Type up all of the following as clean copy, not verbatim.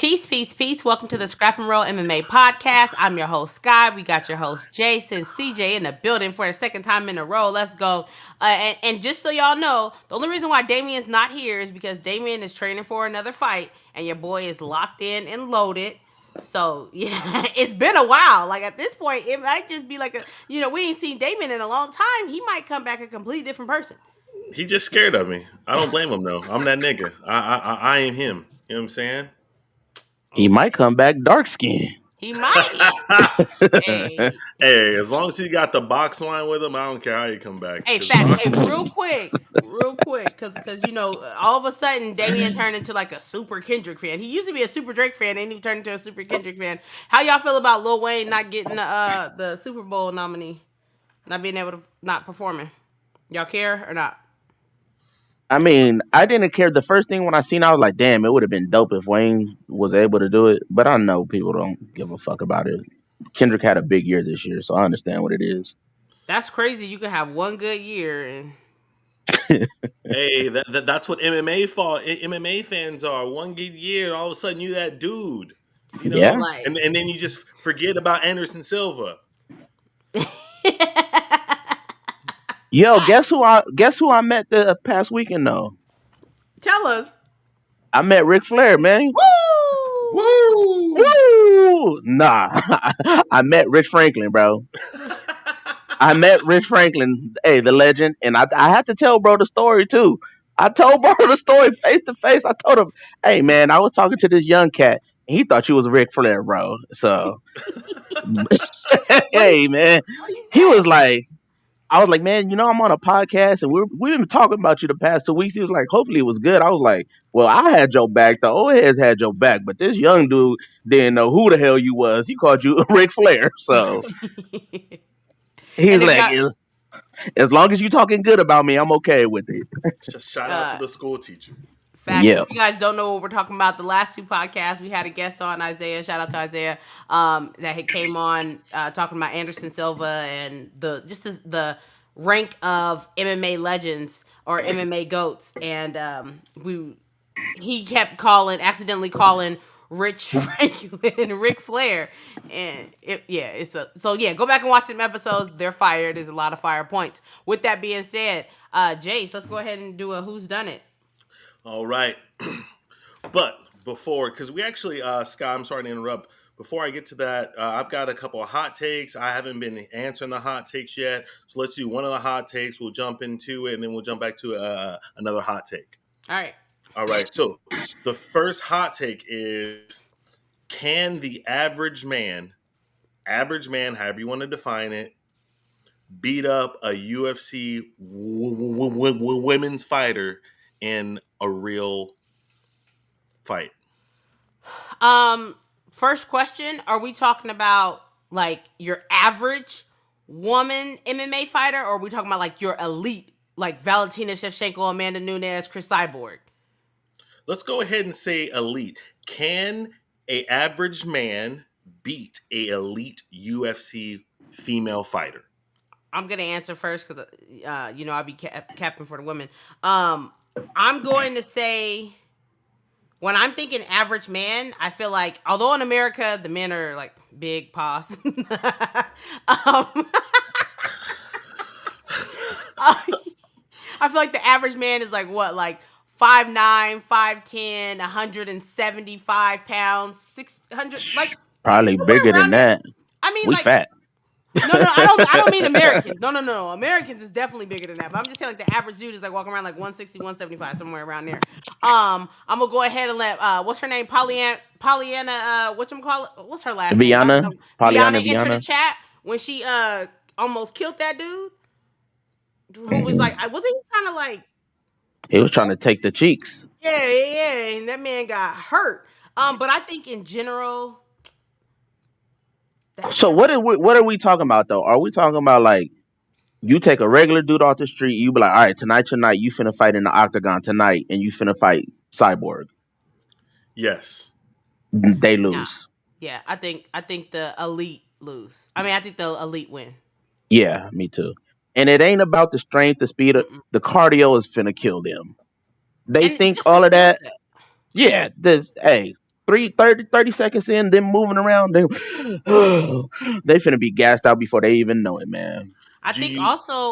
Peace, peace, peace. Welcome to the Scrap and Roll MMA podcast. I'm your host, Sky. We got your host, Jace and CJ in the building for a second time in a row. Let's go. And just so y'all know, the only reason why Damien's not here is because Damien is training for another fight, and your boy is locked in and loaded. So, yeah, it's been a while. Like, at this point, it might just be like we ain't seen Damien in a long time. He might come back a completely different person. He just scared of me. I don't blame him though. I'm that nigga. I ain't him. You know what I'm saying? He might come back dark skinned. He might. Hey. Hey, as long as he got the box line with him, I don't care how he come back. Hey, fact. Hey, real quick, because all of a sudden Damien turned into like a super Kendrick fan. He used to be a super Drake fan, and he turned into a super Kendrick fan. How y'all feel about Lil Wayne not getting the Super Bowl nominee, not being able to not performing? Y'all care or not? I mean, I didn't care. The first thing when I seen, I was like, "Damn, it would have been dope if Wayne was able to do it." But I know people don't give a fuck about it. Kendrick had a big year this year, so I understand what it is. That's crazy. You can have one good year and. Hey, that's what MMA fans are. One good year, all of a sudden you that dude, you know, Yeah. and then you just forget about Anderson Silva. Yo, guess who I met the past weekend though? Tell us. I met Ric Flair, man. Woo! Woo! Woo! Nah, I met Rich Franklin, bro. I met Rich Franklin, hey, the legend, and I had to tell bro the story too. I told bro the story face to face. I told him, "Hey man, I was talking to this young cat, and he thought you was Ric Flair, bro." So, hey man, he was like, I was like, "Man, I'm on a podcast, and we've been talking about you the past 2 weeks." He was like, "Hopefully it was good." I was like, "Well, I had your back. The old heads had your back, but this young dude didn't know who the hell you was. He called you Ric Flair." So he's like, "As long as you talking good about me, I'm okay with it." Shout out to the school teacher. Facts. Yeah. If you guys don't know what we're talking about, the last two podcasts we had a guest on, Isaiah. Shout out to Isaiah, that had came on talking about Anderson Silva and the rank of MMA legends or MMA goats, and he kept accidentally calling Rich Franklin Ric Flair, and go back and watch some episodes. They're fire. There's a lot of fire points. With that being said, Jace, let's go ahead and do a who's done it. All right. But before, because we actually, Scott, I'm sorry to interrupt. Before I get to that, I've got a couple of hot takes. I haven't been answering the hot takes yet. So let's do one of the hot takes. We'll jump into it, and then we'll jump back to another hot take. All right. All right. So the first hot take is, can the average man, however you want to define it, beat up a UFC women's fighter in a real fight? First question, are we talking about like your average woman MMA fighter, or are we talking about like your elite, like Valentina Shevchenko, Amanda Nunes, Chris Cyborg? Let's go ahead and say elite. Can a average man beat a elite UFC female fighter? I'm gonna answer first because I'll be capping for the women. I'm going to say, when I'm thinking average man, I feel like, although in America the men are like big paws, I feel like the average man is like what, like 5'9", 5'10", 175 pounds, 600, like Probably bigger than that. I mean, we like, fat. No, I don't mean Americans. No. Americans is definitely bigger than that. But I'm just saying, like, the average dude is like walking around like 160, 175, somewhere around there. I'm gonna go ahead and let what's her name? Pollyanna, what's her last name? Pollyanna enter the chat when she almost killed that dude. Who was like, wasn't he trying to like, he was trying to take the cheeks. Yeah, and that man got hurt. But I think in general. So what are we talking about though? Are we talking about like, you take a regular dude off the street, you be like, all right, tonight you finna fight in the octagon tonight, and you finna fight Cyborg? Yes. They lose. Yeah, I think the elite lose. I mean, I think the elite win. Yeah, me too. And it ain't about the strength, the speed. The cardio is finna kill them. They think all of that. Yeah, hey, 30 seconds in, them moving around, they finna be gassed out before they even know it, man. Do you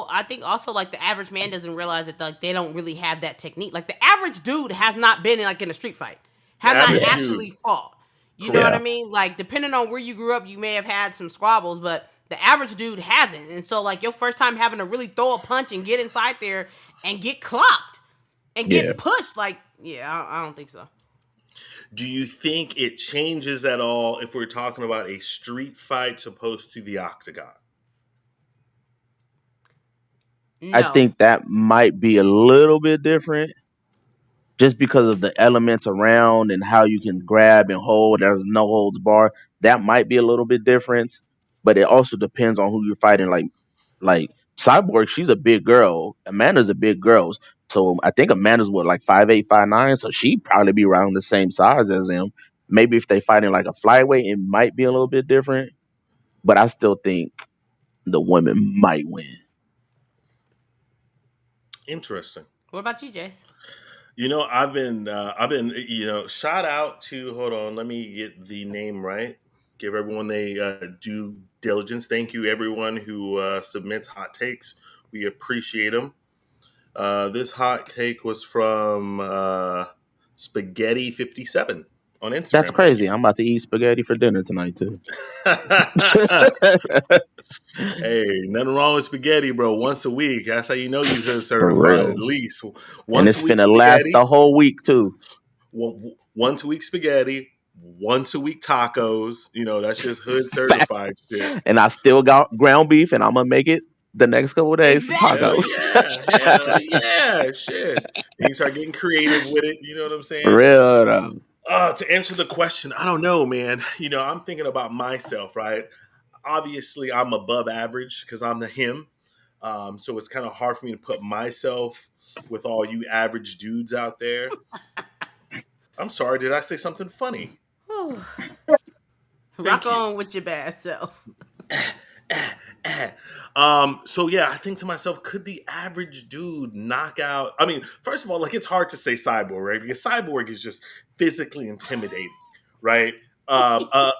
I think also like the average man doesn't realize that like they don't really have that technique. Like the average dude has not been in like in a street fight, the has not Yeah, average dude? actually fought. You know what yeah, I mean? Like depending on where you grew up, you may have had some squabbles, but the average dude hasn't. And so like your first time having to really throw a punch and get inside there and get clocked and yeah. get pushed, like yeah, I don't think so. Do you think it changes at all if we're talking about a street fight opposed to the octagon? I No. think that might be a little bit different just because of the elements around and how you can grab and hold. There's no holds bar. That might be a little bit different, but it also depends on who you're fighting. Like Cyborg, she's a big girl. Amanda's a big girl. So I think Amanda's what, like 5'8", 5'9", so she'd probably be around the same size as them. Maybe if they fighting like a flyweight, it might be a little bit different. But I still think the women might win. Interesting. What about you, Jace? I've been, shout out to, hold on, let me get the name right. Give everyone they due diligence. Thank you, everyone who submits hot takes. We appreciate them. This hot take was from Spaghetti57 on That's Instagram. Thank crazy. I'm about to eat spaghetti for dinner tonight too. you. Hey, nothing wrong with spaghetti, bro. Once a week. That's how you know you hood For certified. At reals. least And once it's a week finna last spaghetti. the whole week too. Once a week spaghetti, once a week tacos. That's just hood Facts. certified shit. And I still got ground beef, and I'm gonna make it the next couple of days for Hell tacos. Exactly. yeah, hell yeah, shit. And you start getting creative with it. You know what I'm For saying? real though. To answer the question, I don't know, man. I'm thinking about myself, right? Obviously, I'm above average because I'm the him. So it's kind of hard for me to put myself with all you average dudes out there. I'm sorry, did I say something funny? Rock Thank you. on with your bad self. So yeah, I think to myself, could the average dude knock out? I mean, first of all, like it's hard to say Cyborg, right? Because Cyborg is just physically intimidating, right? Um, uh,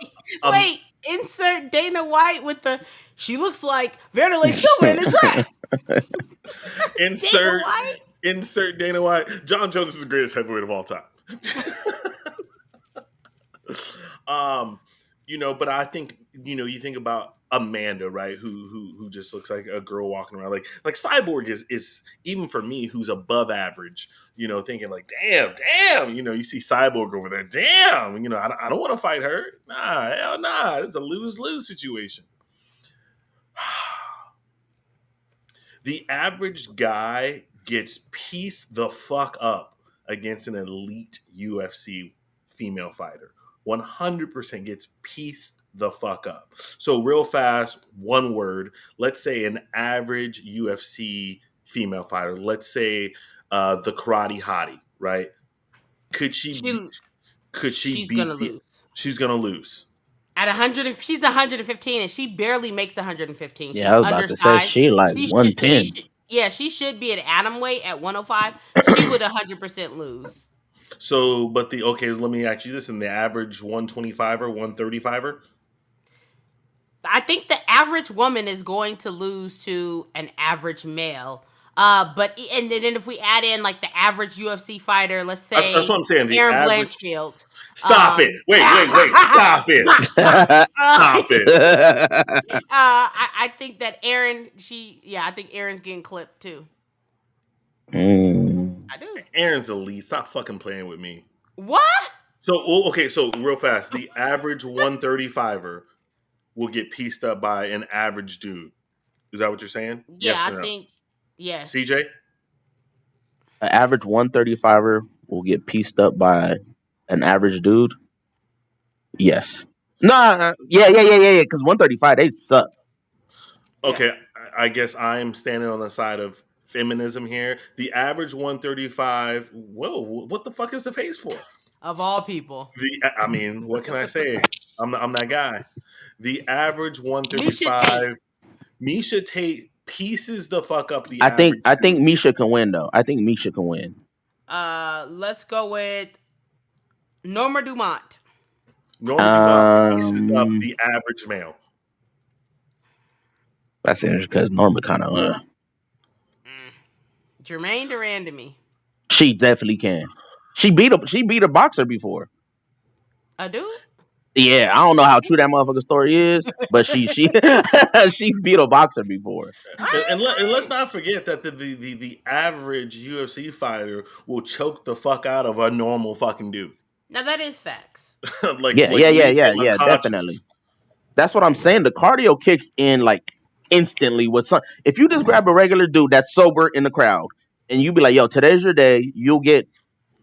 um, Wait, insert Dana White with the. She looks like Vanderlei Silva in a dress. Dana insert White. insert Dana White. John Jones is the greatest heavyweight of all time. um, but I think you think about Amanda, right? Who just looks like a girl walking around. Like Cyborg is even for me, who's above average. Thinking like, damn. You see Cyborg over there. Damn. I don't want to fight her. Nah, hell nah. It's a lose situation. The average guy gets pieced the fuck up against an elite UFC female fighter. 100% gets pieced the fuck up. So, real fast, one word. Let's say an average UFC female fighter. Let's say the karate hottie, right? Could she be? She Could she she's gonna beat the? lose. She's gonna lose. At 100, she's 115, and she barely makes 115. Yeah, She's I was about to say undersized. she like She 110. should, yeah, she should be at atom weight at 105. She would 100% lose. So, but okay, let me ask you this: in the average 125er, 135er. I think the average woman is going to lose to an average male. But and then if we add in like the average UFC fighter, let's That's say what I'm saying. The Aaron average. Blanchfield. Stop it! Wait! Stop it! Stop it! I think that Aaron, I think Aaron's getting clipped too. Mm. I do. Aaron's elite. Stop fucking playing with me. What? So, okay. So, real fast, the average 135er will get pieced up by an average dude. Is that what you're saying? Yeah, Yes I or no? think yes. CJ? An average 135er will get pieced up by an average dude. Yes. Nah. Yeah. Because 135 they suck. Yeah. Okay. I guess I'm standing on the side of feminism here. The average 135. Whoa! What the fuck is the face for? Of all people. I mean, what can I say? I'm that guy. The average Misha Tate. 135. Misha Tate pieces the fuck up the I think average I dude. think Misha can win though. I think Misha can win. Let's go with Norma Dumont. Norman, do not pieces up Um, the average male. that's interesting because Norma kind of. Jermaine Duran to me. She definitely can. She beat a boxer before. A dude? Yeah, I don't know how true that motherfucker story is, but she she's beat a boxer before. All And let's right, not forget that the average UFC fighter will choke the fuck out of a normal fucking dude. now that is facts. Yeah, yeah, yeah, leave yeah, him yeah, definitely. unconscious. That's what I'm saying. The cardio kicks in like instantly with some. If you just grab a regular dude that's sober in the crowd and you be like, "Yo, today's your day," you'll get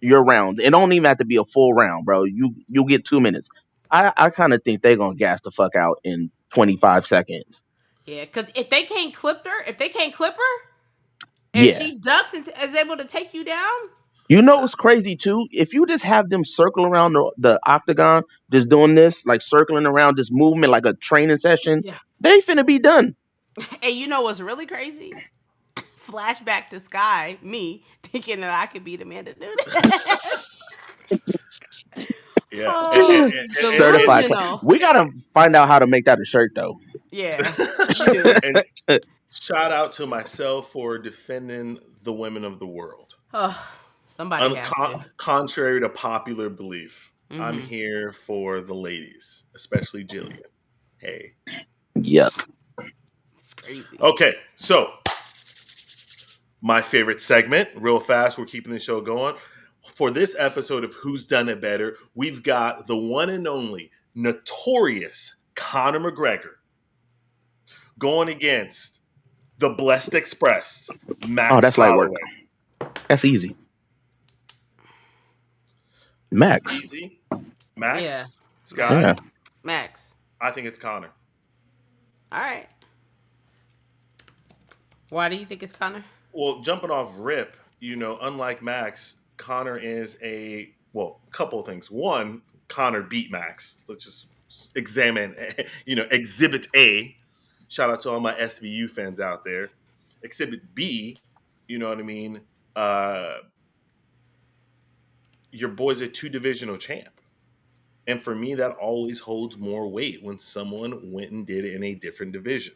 your rounds. It don't even have to be a full round, bro. You'll get 2 minutes. I kind of think they're gonna gas the fuck out in 25 seconds. Yeah, because if they can't clip her, and Yeah. she ducks and is able to take you down, You know what's crazy too? If you just have them circle around the octagon, just doing this, like circling around this movement like a training session, yeah. they finna be done. And you know what's really crazy? Flashback to Sky, me thinking that I could beat Amanda Nunes. Yeah, Oh, Certified. delusional. We gotta find out how to make that a shirt though. Yeah, we do. and shout out to myself for defending the women of the world. Oh, somebody has to. Contrary to popular belief, I'm Mm-hmm. here for the ladies, especially Jillian. Hey. Yuck. It's crazy. Okay, so my favorite segment, real fast, we're keeping the show going. For this episode of Who's Done It Better, we've got the one and only notorious Conor McGregor going against the Blessed Express, Oh, Max that's light work. Holloway. That's easy. Max. Easy. Max? Yeah. Sky? Yeah. Max. I think it's Conor. All right. Why do you think it's Connor? Well, jumping off rip, unlike Max, Conor is couple of things. One, Conor beat Max. Let's just examine, Exhibit A. Shout out to all my SVU fans out there. Exhibit B, you know what I mean? Your boy's a 2 divisional champ. And for me, that always holds more weight when someone went and did it in a different division.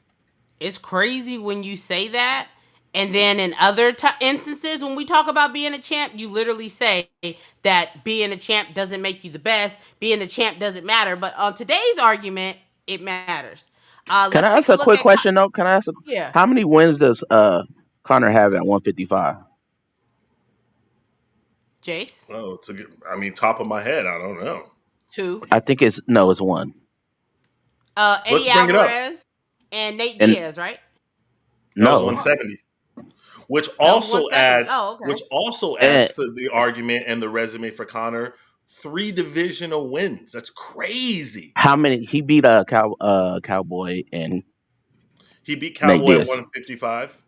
It's crazy when you say that. And then in other instances, when we talk about being a champ, you literally say that being a champ doesn't make you the best. Being a champ doesn't matter. But on today's argument, it matters. Can Let's I take ask a a look quick at. question though? Can I ask Yeah. how many wins does Connor have at 155? Jace? Oh, top of my head, I don't know. 2. I think it's one. Eddie Let's bring it up. Alvarez and Nate And Diaz, right? That was no. 170. Which That was also 170. adds, Oh, okay. which also And adds to the argument and the resume for Conor. 3 divisional wins. That's crazy. how many he beat Cowboy and He beat Nate Cowboy at Diaz? 155.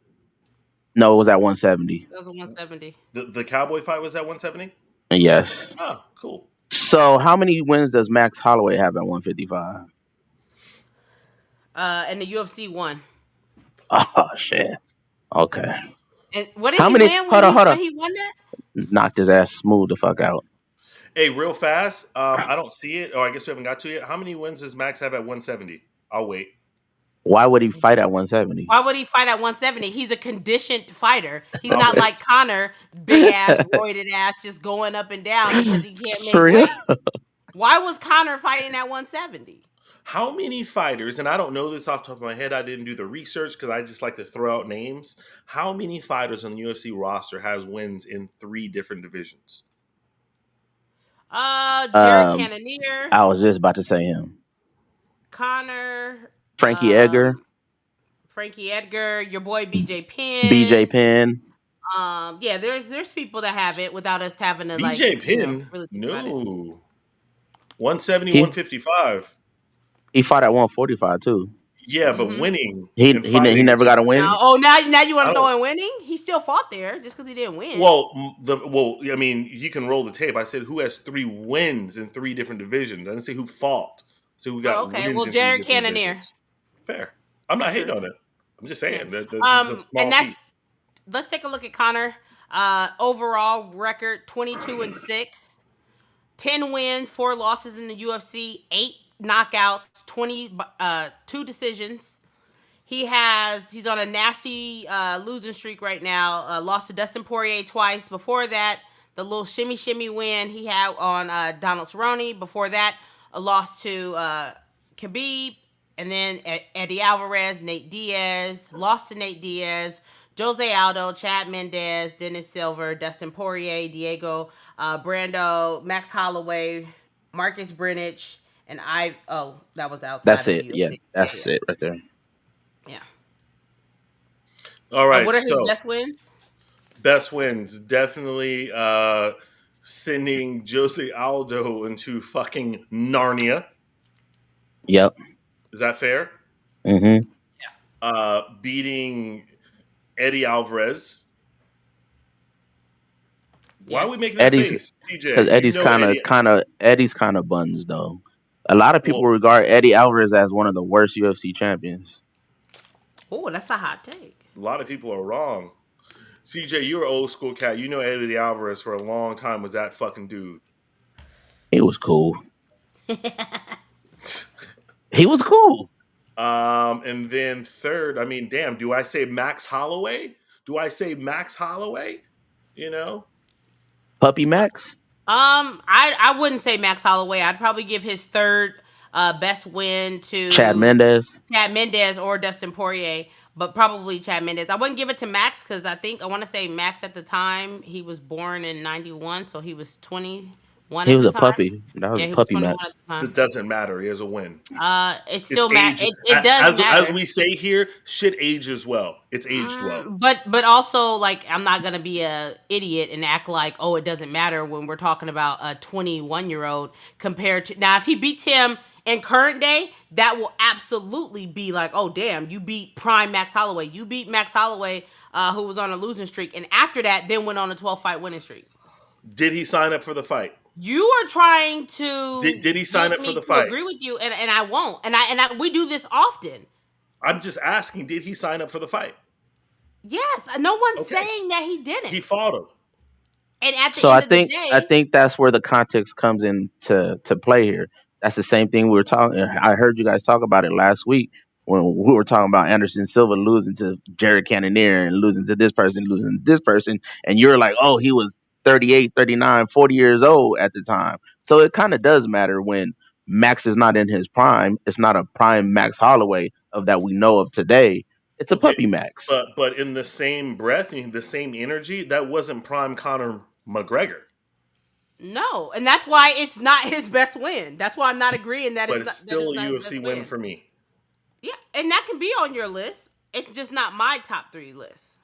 No, it was at 170. That was 170. The Cowboy fight was at 170. Yes. Oh, cool. So how many wins does Max Holloway have at 155? And the UFC won. Oh shit. Okay. And what did How he many? win Hold on. when he won that? Knocked his ass smooth the fuck out. Hey, real fast. I don't see it. I guess we haven't got to it yet. How many wins does Max have at 170? I'll wait. Why would he fight at 170? Why would he fight at 170? He's a conditioned fighter. He's Okay. not like Connor, big ass, roided ass, just going up and down because he can't make For real? weight. Why was Connor fighting at 170? How many fighters, and I don't know this off the top of my head, I didn't do the research because I just like to throw out names. How many fighters on the UFC roster has wins in 3 different divisions? Jared Cannonier, I was just about to say him. Connor, Frankie Edgar, Frankie Edgar, your boy BJ Penn. BJ Penn. Yeah, there's people that have it without us having to BJ Penn? really think about it. No. 170, He- 155. He fought at 145 too. Yeah, but Mhm. winning. He and fighting never is got a win. Now you want I to don't- throw in winning? He still fought there just because he didn't win. I mean, you can roll the tape. I said who has 3 wins in 3 different divisions. I didn't say who fought. So who got okay. wins Well, in 3 Jared different Cannonier. divisions. Fair. I'm not hating Sure. on it. I'm just saying Yeah. that's a small And that's feat. let's take a look at Connor. Overall record 22-6. 10 wins, 4 losses in the UFC, 8 knockouts, 2 decisions. He's on a nasty losing streak right now. Lost to Dustin Poirier twice. Before that, the little shimmy win he had on Donald Cerrone. Before that, a loss to Khabib, and then Eddie Alvarez, Nate Diaz, lost to Nate Diaz, Jose Aldo, Chad Mendez, Dennis Silver, Dustin Poirier, Diego Brando, Max Holloway, Marcus Brenich, and that was outside That's of the it. Yeah, UFC. Yeah, that's it right there. yeah. All right, What are his so best wins? best wins definitely sending Jose Aldo into fucking Narnia. Yep. Is that fair? Mm-hmm. Beating Eddie Alvarez. Why are we Yes. making that Eddie's face, because TJ? You know Eddie. Eddie's kind of buns though. A lot of people Well, regard Eddie Alvarez as one of the worst UFC champions. Oh, that's a hot take. a lot of people are wrong. CJ, you're an old school cat. You know Eddie Alvarez for a long time was that fucking dude. He was cool. He was cool. And then third, I mean, damn, do I say Max Holloway? Do I say Max Holloway? You know, Puppy Max. I wouldn't say Max Holloway. I'd probably give his third best win Chad to Mendez. Chad Mendez or Dustin Poirier, but probably Chad Mendez. I wouldn't give it to Max because I want to say Max at the time he was born in '91, so he was 21 He at was the a time. puppy. That was Yeah, a he was puppy 21 Max. at the time. it doesn't matter. He has a win. It It's still age. it does As matter. we say here, shit ages well. It's aged well. But also like I'm not gonna be a idiot and act like it doesn't matter when we're talking about a 21-year-old compared to now if he beats him in current day that will absolutely be like oh damn you beat prime Max Holloway, you beat Max Holloway who was on a losing streak and after that then went on a 12-fight winning streak. Did he sign up for the fight? You are trying to Did he sign get up for me the to fight? agree with you and I won't and we do this often. I'm just asking. Did he sign up for the fight? Yes, no one's Okay, saying that he he didn't. fought him. And at the So end of the I day, think that's where the context comes in to play here. That's the same thing we were talking. I heard you guys talk about it last week when we were talking about Anderson Silva losing to Jared Cannonier and losing to this person, losing to this person, and you're like, oh, he was 38, 39, 40 years old at the time. So it kind of does matter when Max is not in his prime. It's not a prime Max Holloway of that we know of today. It's a Okay, puppy Max. but in the same breath, in the same energy, that wasn't prime Conor McGregor. no, and that's why it's not his best win. That's why I'm not agreeing But it's that still it's a not his UFC best win win. for me. Yeah, and that can be on your list. It's just not my top 3 list.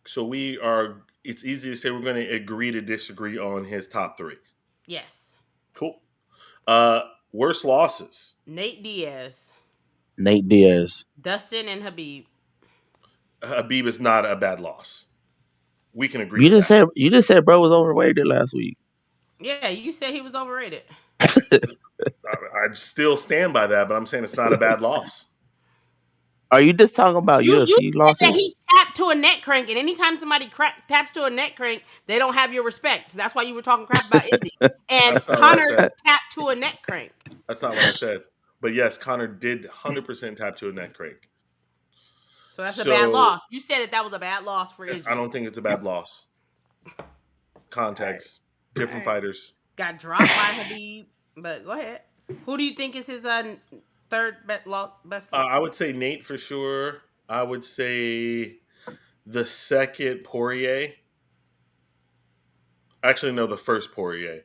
So we are. It's easy to say we're going to agree to disagree on his top 3. Yes, Cool. Worst losses. Nate Diaz, Nate Diaz. Dustin, and Habib. Habib is not a bad loss. We can agree with that. You just said bro was overrated last week. Yeah, you said he was overrated. I still stand by that, but I'm saying it's not a bad loss. Are you just talking about You UFC said that losses? he tapped to a neck crank, and anytime somebody taps to a neck crank, they don't have your respect. So that's why you were talking crap about Izzy. And That's not what I Connor said. tapped to a neck crank. That's not what I said. But yes, Connor did 100% tap to a neck crank. So that's a bad So loss. You said that was a bad loss for Izzy. I don't think it's a bad loss. Context, different fighters. Got dropped by Habib, but go ahead. Who do you think is his third best? I would say Nate for sure. I would say the second Poirier. Actually, no, the first Poirier.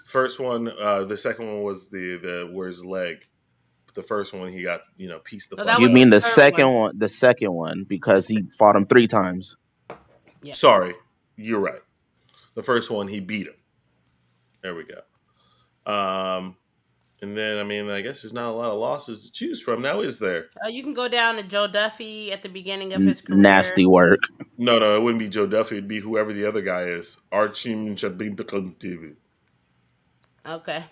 First one, the second one was the where his leg. The first one he got pieced the No, fuck that You was up. mean his the third second one. one? The second one The because se- he fought him 3 times. yeah. Sorry, you're right. The first one he beat him. There we go. And then I guess there's not a lot of losses to choose from now, is there? You can go down to Joe Duffy at the beginning of his career. Nasty work. No, it wouldn't be Joe Duffy. It'd be whoever the other guy is. Archie Okay.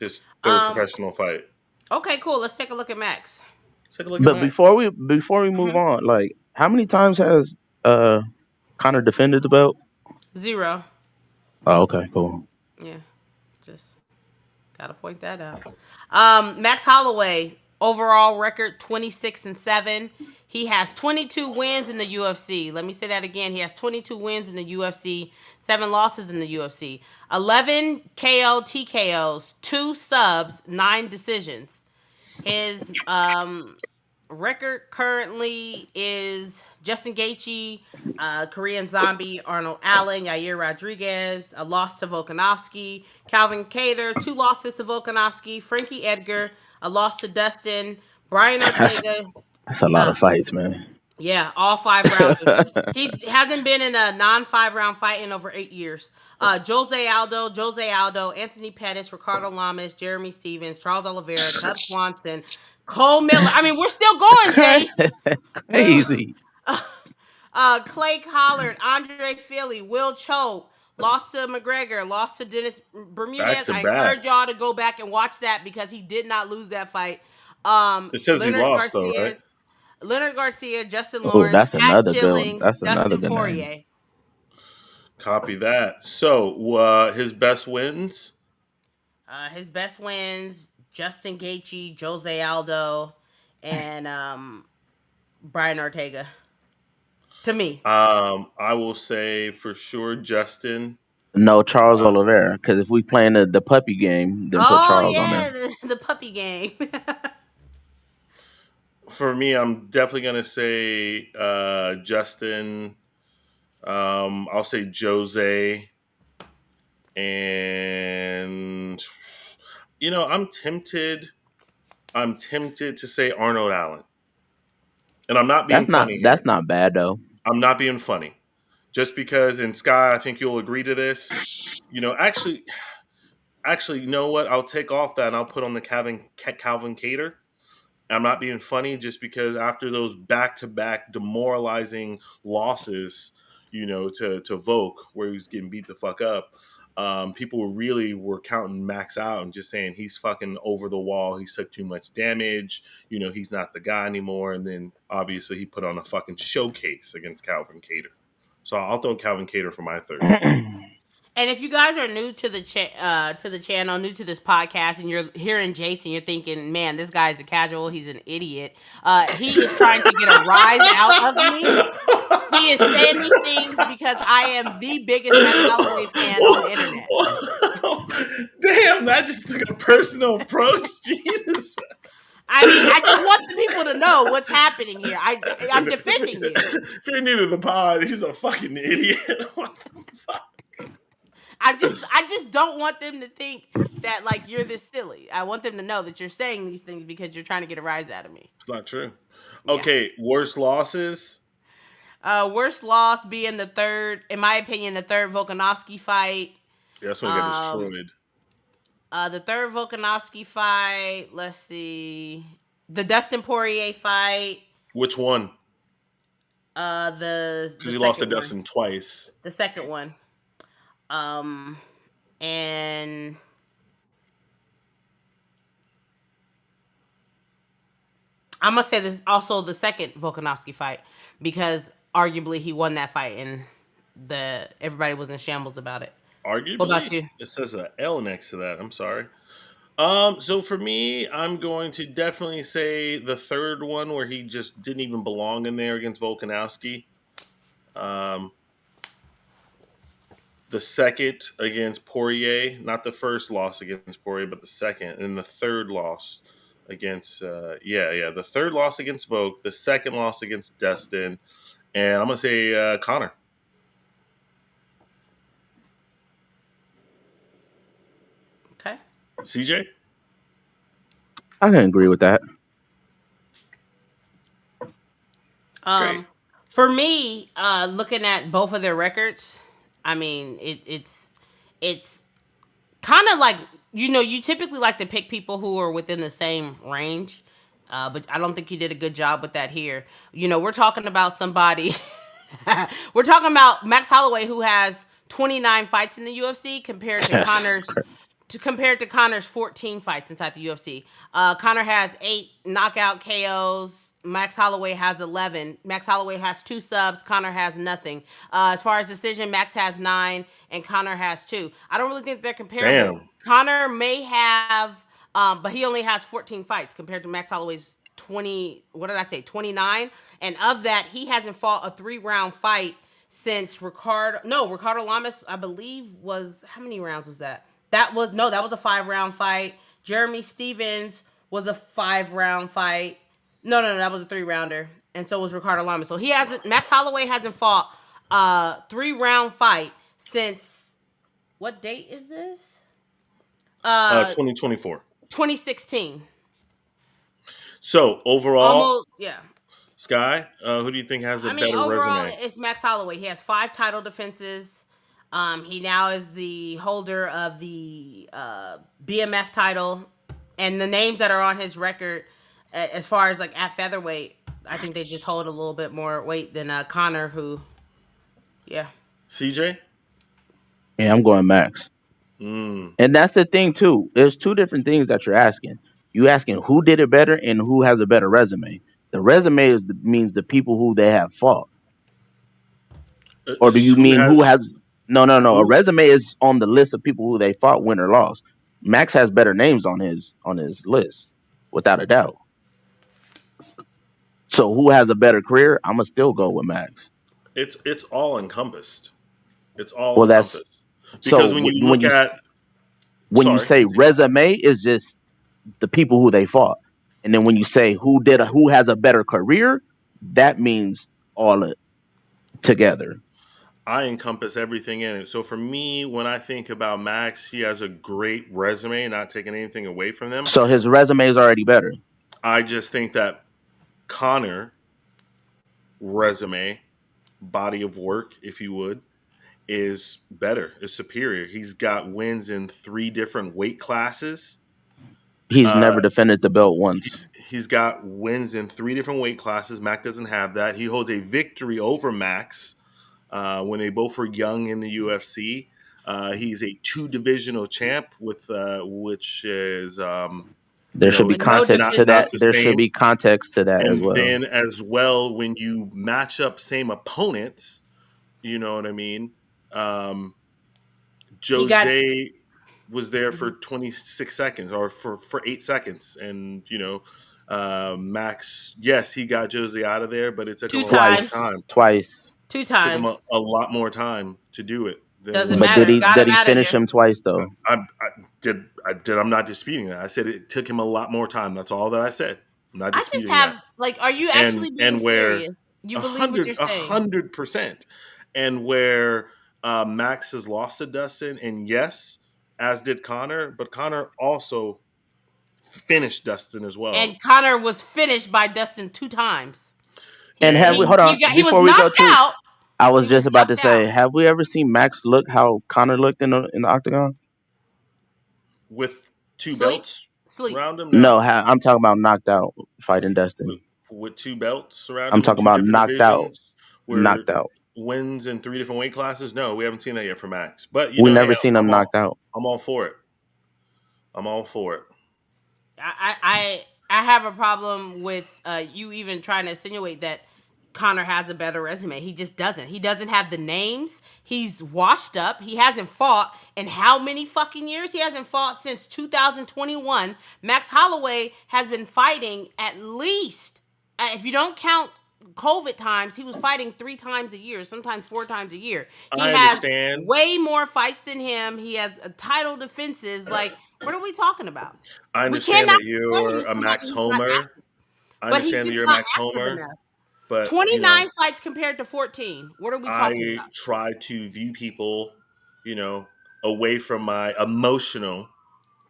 his third professional fight. Okay, cool. Let's take a look at Max. Take a look at But Max. before we move on, like how many times has Connor defended the belt? 0. Oh, okay, cool. Yeah. Just gotta point that out. Max Holloway overall record 26-7. He has 22 wins in the UFC. Let me say that again. He has 22 wins in the UFC, 7 losses in the UFC, 11 KO TKOs, 2 subs, 9 decisions. His record currently is Justin Gaethje, Korean Zombie, Arnold Allen, Yair Rodriguez, a loss to Volkanovski, Calvin Kattar, 2 losses to Volkanovski, Frankie Edgar, a loss to Dustin, Brian that's Ortega. that's a lot Uh, of fights, man. yeah, all 5 rounders. He hasn't been in a non-5 round fight in over 8 years. Jose Aldo, Anthony Pettis, Ricardo Lamas, Jeremy Stevens, Charles Oliveira, Cub Swanson, Cole Miller. I mean, we're still going, Jace. Will, Crazy. Clay Collard, Andre Philly, Will Chope, lost to McGregor, lost to Dennis Back Bermudez. to I back. encourage y'all to go back and watch that because he did not lose that fight. It says he Leonard lost though, Garcia, right? Justin Oh, Lawrence, that's Pat another good one. Chillings, That's another Dustin good name. Poirier. Copy that. So his best wins. His best wins: Justin Gaethje, Jose Aldo, and Brian Ortega. To me. I will say for sure Justin. No, Charles Uh, Oliveira. Because if we playing the puppy game, then put Oh Charles on there. yeah, the puppy game. for me, I'm definitely gonna say Justin. I'll say Jose, and I'm tempted. I'm tempted to say Arnold Allen, and I'm not being funny That's here. not bad though. I'm not being funny, just because. And Sky, I think you'll agree to this. Actually, you know what? I'll take off that and I'll put on the Calvin Cater. I'm not being funny, just because after those back-to-back demoralizing losses, to Volk, where he was getting beat the fuck up, people really were counting Max out and just saying he's fucking over the wall. He took too much damage. He's not the guy anymore. And then obviously he put on a fucking showcase against Calvin Cater. So I'll throw Calvin Cater for my third. And if you guys are new to the channel, new to this podcast, and you're hearing Jason, you're thinking, "Man, this guy's a casual. He's an idiot." He is trying to get a rise out of me. He is saying these things because I am the biggest Max Holloway fan on the internet. Damn, that just took a personal approach. Jesus. I mean, I just want the people to know what's happening here. I'm defending you. If you're new to the pod, he's a fucking idiot. What the fuck? I just don't want them to think that like you're this silly. I want them to know that you're saying these things because you're trying to get a rise out of me. It's not true. Yeah. Okay, worst losses. Worst loss being the third, in my opinion, the third Volkanovski fight. Yeah, that's when he got Um, destroyed. the third Volkanovski fight. Let's see, the Dustin Poirier fight. Which one? The Because he lost to second one. Dustin twice. The second one. And I'm gonna say this also the second Volkanovski fight because arguably he won that fight and everybody was in shambles about it. What about Arguably, you? it says an L next to that. I'm sorry. So for me, I'm going to definitely say the third one where he just didn't even belong in there against Volkanovski. The second against Poirier, not the first loss against Poirier, but the second, and the third loss against, the third loss against Volk, the second loss against Dustin, and I'm gonna say Conor. Okay. CJ. I can agree with that. It's great. For me, looking at both of their records, I mean, it's kind of like you typically like to pick people who are within the same range, but I don't think you did a good job with that here. We're talking about somebody. We're talking about Max Holloway, who has 29 fights in the UFC compared to Connor's 14 fights inside the UFC. Connor has 8 knockout KOs, Max Holloway has 11. Max Holloway has 2 subs. Conor has nothing. As far as decision, Max has 9 and Conor has 2. I don't really think they're comparable. Damn. Conor may have, but he only has 14 fights compared to Max Holloway's 20. What did I say? 29. And of that, he hasn't fought a 3-round fight since Ricardo Lamas, I believe, was, how many rounds was that? That was a 5-round fight. Jeremy Stevens was a 5-round fight. No, that was a 3-rounder. And so was Ricardo Lamas. So Max Holloway hasn't fought a 3-round fight since, what date is this? 2024. 2016. So overall, Almost, yeah. Sky, who do you think has a better Overall, resume? it's Max Holloway. He has 5 title defenses. He now is the holder of the BMF title, and the names that are on his record, as far as like at featherweight, I think they just hold a little bit more weight than Conor, who, yeah. CJ? Yeah, I'm going Max. Mm. And that's the thing too. There's 2 different things that you're asking. You asking who did it better and who has a better resume. The resume means the people who they have fought, or do you Who mean who has has? No. A who? resume is on the list of people who they fought, win or lost. Max has better names on his list, without a doubt. So who has a better career? I'm gonna still go with Max. It's all encompassed. It's all Well, that's encompassed so because when you when look you at, when you sorry, say continue. resume is just the people who they fought, and then when you say who has a better career, that means all it together. I encompass everything in it. So for me, when I think about Max, he has a great resume, not taking anything away from them. So his resume is already better. I just think that Connor resume, body of work, if you would, is better, is superior. He's got wins in 3 different weight classes. He's Uh, never defended the belt once. he's got wins in 3 different weight classes. Mac doesn't have that. He holds a victory over Max when they both were young in the UFC. He's a 2 divisional champ with which is There should be With no context to not that. the defenses. There should same. be context to that as And well. then as well, when you match up same opponents, you know what I mean. He got Jose was there for 26 seconds or for 8 seconds, and Max, yes, he got Jose out of there, but it took him two a lot more times. Twice, time. twice. Two It took him times. a lot more time to do it Doesn't than But did matter. he Got did him he out of finish here. him twice though? I'm not disputing that. I said it took him a lot more time. That's all that I said. I'm not I just disputing that. have, like, are you and actually being and where serious? You a believe what hundred you're a saying? 100%, and where Max has lost to Dustin, and yes, as did Connor, but Connor also finished Dustin as well. And Connor was finished by Dustin 2 times. And have we And hold on He was before we go knocked to? out. I He was was just about to knocked say, out. have we ever seen Max look how Connor looked in the octagon? with 2 Sleep. belts Sleep. around him, No, no. I'm talking about knocked out fighting Dustin. With 2 belts around I'm him in talking 2 about different knocked out, divisions, where knocked out. wins in 3 different weight classes, no, we haven't seen that yet for Max. But We hey, never seen him knocked out. I'm all for it. I'm all for it. I have a problem with you even trying to insinuate that Connor has a better resume. He just doesn't. He doesn't have the names. He's washed up. He hasn't fought in how many fucking years? He hasn't fought since 2021. Max Holloway has been fighting at least, if you don't count COVID times, he was fighting 3 times a year, sometimes 4 times a year. He I has understand. way more fights than him. He has title defenses. Like, what are we talking about? I We understand cannot that question you're a somebody Max who's not Homer. active. I But he's understand that just you're a not Max active Homer, enough. but 29 fights compared to 14. What are we talking I about? try to view people, you know, away from my emotional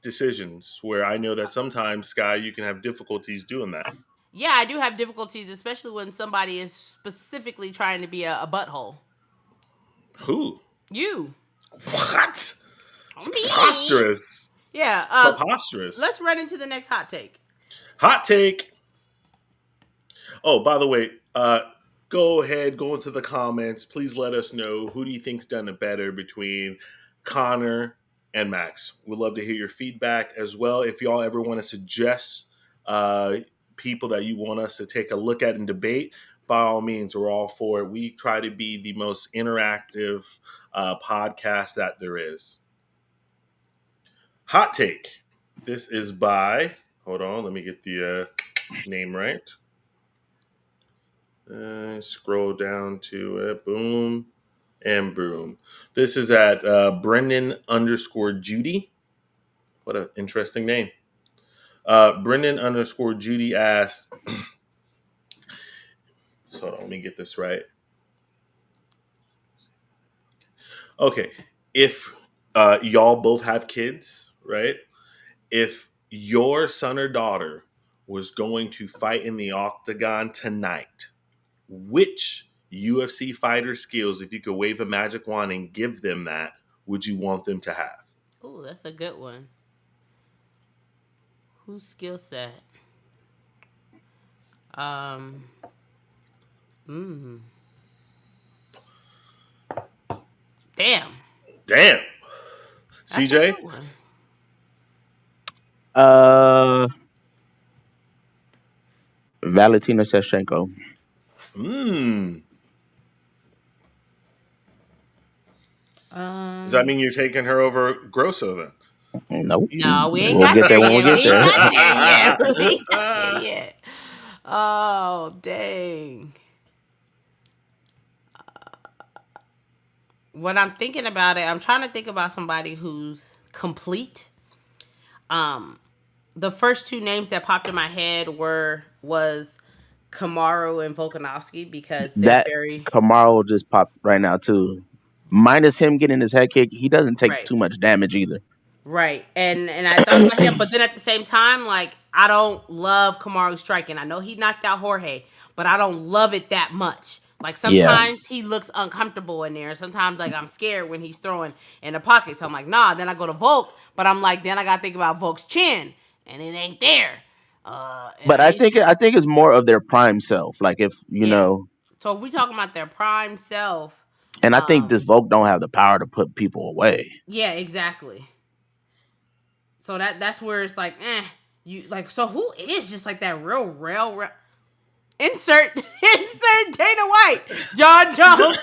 decisions where I know that sometimes, Sky, you can have difficulties doing that. Yeah, I do have difficulties, especially when somebody is specifically trying to be a butthole. Who? You. What? It's Me. preposterous. Yeah, It's preposterous. let's run into the next hot take. Hot take. Oh, by the way, go ahead, go into the comments. Please let us know who do you think's done it better between Connor and Max. We'd love to hear your feedback as well. If y'all ever want to suggest people that you want us to take a look at and debate, by all means, we're all for it. We try to be the most interactive podcast that there is. Hot take. This is by, hold on, let me get the name right. Scroll down to it. Boom and boom. This is at Brendan_Judy. What an interesting name. Brendan_Judy asked, so hold on, let me get this right. Okay. If y'all both have kids, right? If your son or daughter was going to fight in the octagon tonight, which UFC fighter skills, if you could wave a magic wand and give them that, would you want them to have? Ooh, that's a good one. Whose skill set? Um. Mm. Damn. Damn. That's a CJ? good one. Valentina Shevchenko. Mm. Does that Um. mean you're taking her over Grosso then? Nope. No, we ain't We'll got get there there when we yet. get We ain't there. got there yet. We ain't got there yet. Oh, dang. When I'm thinking about it, I'm trying to think about somebody who's complete. Um, the first two names that popped in my head was Kamaru and Volkanovski because they're That very Kamaro just popped right now too. Minus him getting his head kicked, he doesn't take right. too much damage either. Right. And I thought about him, but then at the same time, like I don't love Kamaru striking. I know he knocked out Jorge, but I don't love it that much. Like Yeah. sometimes he looks uncomfortable in there. Sometimes like I'm scared when he's throwing in the pocket. So I'm like, nah. Then I go to Volk, but I'm like, then I gotta think about Volk's chin, and it ain't there. But And I his think I think it's more of their prime self. Like if you yeah. know, So if we talking about their prime self, and I think um, this Volk don't have the power to put people away. yeah, exactly. So that's where it's like, you like. So who is just like that real insert Dana White, John Jones.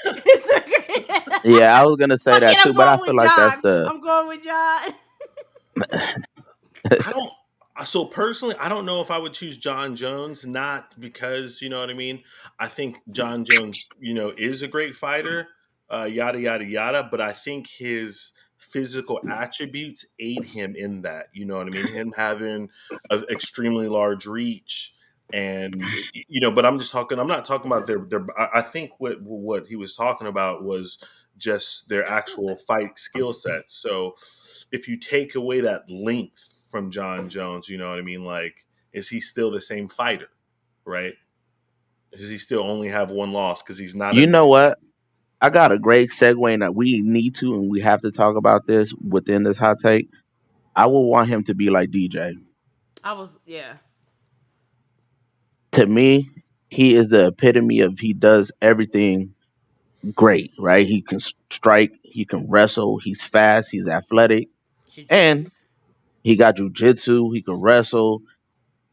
Yeah, I was gonna say Fuck it, that I'm too, but I going feel with like that's John. the I'm going with John. I don't. So personally, I don't know if I would choose John Jones, not because you know what I mean. I think John Jones, is a great fighter, yada yada yada. But I think his physical attributes aid him in that. You know what I mean? Him having an extremely large reach, and But I'm just talking. I'm not talking about their. I think what he was talking about was just their Their skill actual set. fight skill sets. So if you take away that length from John Jones, you know what I mean? Like, is he still the same fighter? Right? Does he still only have one loss because he's not you know undefeated? what? I got a great segue in that we need to and we have to talk about this within this hot take. I will want him to be like DJ. I was yeah. To me, he is the epitome of he does everything great, right? He can strike, he can wrestle, he's fast, he's athletic, Jiu-jitsu. and he got jujitsu, he can wrestle,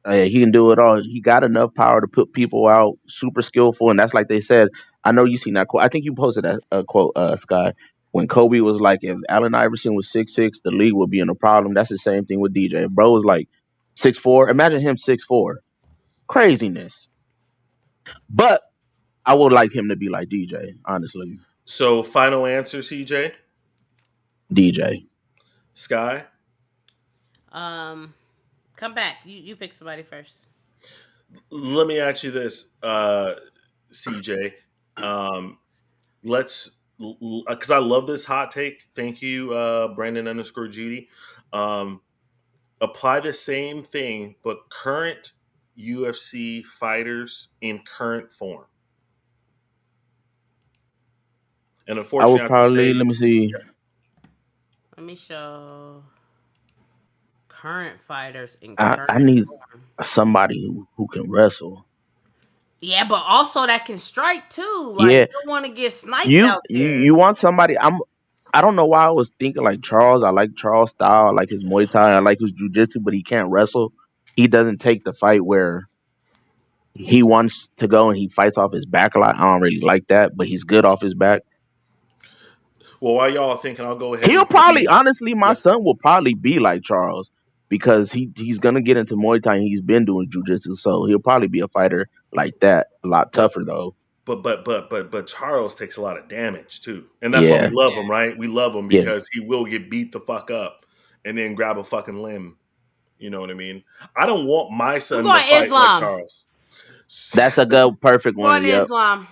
he can do it all. He got enough power to put people out, super skillful, and that's like they said. I know you seen that quote. I think you posted that quote, Sky, when Kobe was like, "If Allen Iverson was 6'6", the league would be in a problem." That's the same thing with DJ. Bro was like 6'4". Imagine him 6'4". Craziness. But I would like him to be like DJ. Honestly, So, final answer, CJ, DJ. Sky. Um, come back. You pick somebody first. Let me ask you this, CJ. Um, let's because I love this hot take. Thank you, Brandon_Judy. Um, apply the same thing, but current UFC fighters in current form. And I unfortunately, would I have to probably say, let me see. Let me show current fighters in I current need form. somebody who can wrestle. Yeah, but also that can strike too. Like Yeah, you don't want to get sniped you out you there. you want somebody. I don't know why I was thinking like Charles. I like Charles' style. I like his Muay Thai. I like his jiu-jitsu, but he can't wrestle. He doesn't take the fight where he wants to go and he fights off his back a lot. I don't really like that, but he's good off his back. Well, while y'all thinking, I'll go ahead He'll and for probably, me. honestly, my Yeah. son will probably be like Charles because he's gonna get into Muay Thai. And he's been doing jujitsu, so he'll probably be a fighter like that. A lot But tougher though. but Charles takes a lot of damage too, and that's why we Yeah, love Yeah. him, right? We love him yeah. because he will get beat the fuck up and then grab a fucking limb. You know what I mean? I don't want my I'm son to going fight like Islam. Charles. That's a good, perfect I'm one. going Yep, Islam.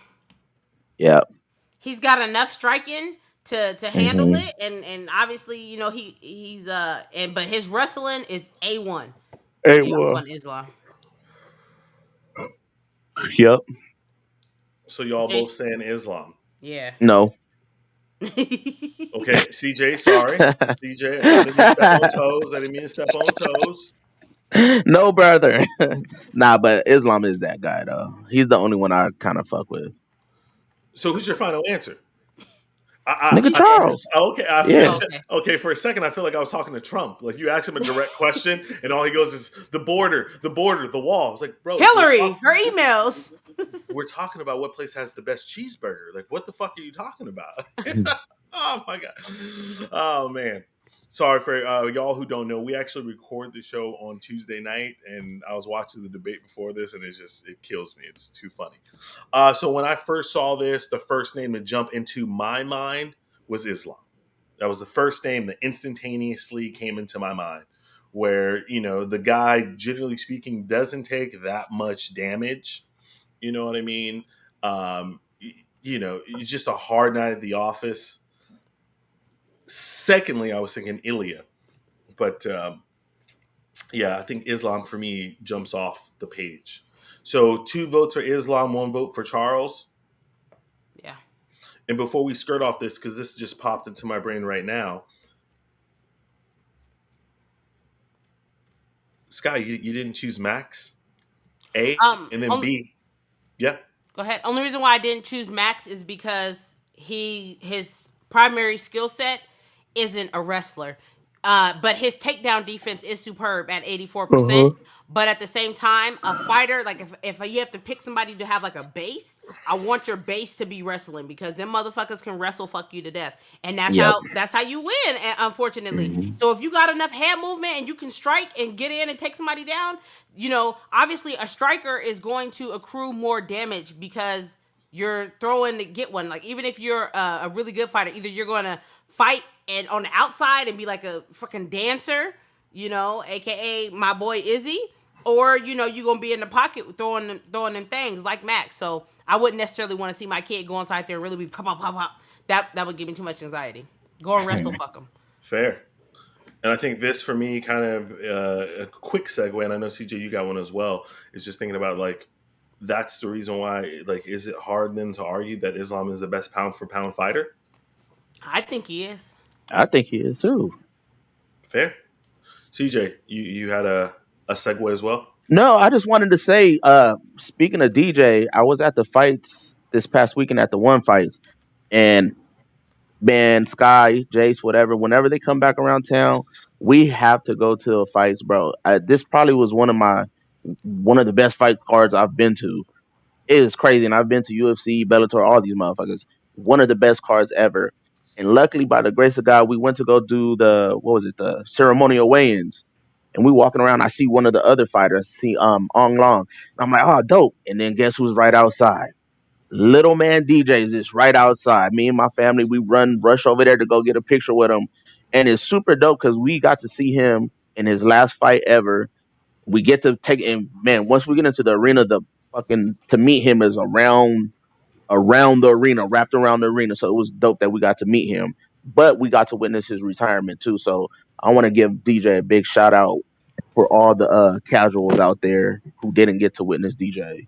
yep. He's got enough striking to handle Hmm. it, and obviously, he's and but his wrestling is A1. So Hey, yeah, I'm well, going Islam. yep. So y'all both Jace. saying Islam. Yeah. No. Okay, CJ, sorry. CJ, I didn't mean to step on toes. I didn't mean to step on toes. No, brother. Nah, but Islam is that guy though. He's the only one I kind of fuck with. So who's your final answer? Nigga I Yeah. Charles. okay. Yeah. Oh, okay. Okay. For a second, I feel like I was talking to Trump. Like you asked him a direct question, and all he goes is the border, the wall. It's like, bro, Hillary, her emails. we're talking about what place has the best cheeseburger. Like, what the fuck are you talking about? Oh my god. Oh man. Sorry for y'all who don't know. We actually record the show on Tuesday night, and I was watching the debate before this, and it kills me. It's too funny. So when I first saw this, the first name to jump into my mind was Islam. That was the first name that instantaneously came into my mind. Where the guy, generally speaking, doesn't take that much damage. You know what I mean? It's just a hard night at the office. Secondly, I was thinking Ilya, but yeah, I think Islam for me jumps off the page. So 2 votes for Islam, 1 vote for Charles. Yeah. And before we skirt off this, because this just popped into my brain right now, Sky, you didn't choose Max, A, and then Only, B. Yeah. go ahead. Only reason why I didn't choose Max is because his primary skill set isn't a wrestler. But his takedown defense is superb at 84%. Uh-huh. But at the same time, a fighter, like if you have to pick somebody to have like a base, I want your base to be wrestling because them motherfuckers can wrestle fuck you to death. And Yep. that's how you win, unfortunately. Hmm. So if you got enough hand movement and you can strike and get in and take somebody down, obviously a striker is going to accrue more damage because you're throwing to get one. Like even if you're a really good fighter, either you're going to fight and on the outside and be like a freaking dancer, aka my boy Izzy, or you're gonna be in the pocket throwing them things like Max. So I wouldn't necessarily want to see my kid go inside there and really be pop pop pop pop. That would give me too much anxiety. Go and wrestle, fuck them. Fair. And I think this for me kind of a quick segue, and I know CJ you got one as well. Is just thinking about like that's the reason why. Like, is it hard then to argue that Islam is the best pound for pound fighter? I think he is. I think he is too. Fair. CJ, you had a segue as well. No, I just wanted to say, speaking of DJ, I was at the fights this past weekend at the one fights, and man, Sky, Jace, whatever, whenever they come back around town, we have to go to the fights, bro. This probably was one of the best fight cards I've been to. It is crazy, and I've been to UFC, Bellator, all these motherfuckers. One of the best cards ever. And luckily, by the grace of God, we went to go do the ceremonial weigh-ins. And we walking around, I see one of the other fighters, see Ong Long. I'm like, oh, dope. And then guess who's right outside? Little man DJ is just right outside. Me and my family, we rush over there to go get a picture with him. And it's super dope because we got to see him in his last fight ever. We get to take, and man, once we get into the arena, the fucking to meet him is around the arena, wrapped around the arena. So it was dope that we got to meet him. But we got to witness his retirement too. So I want to give DJ a big shout out for all the casuals out there who didn't get to witness DJ.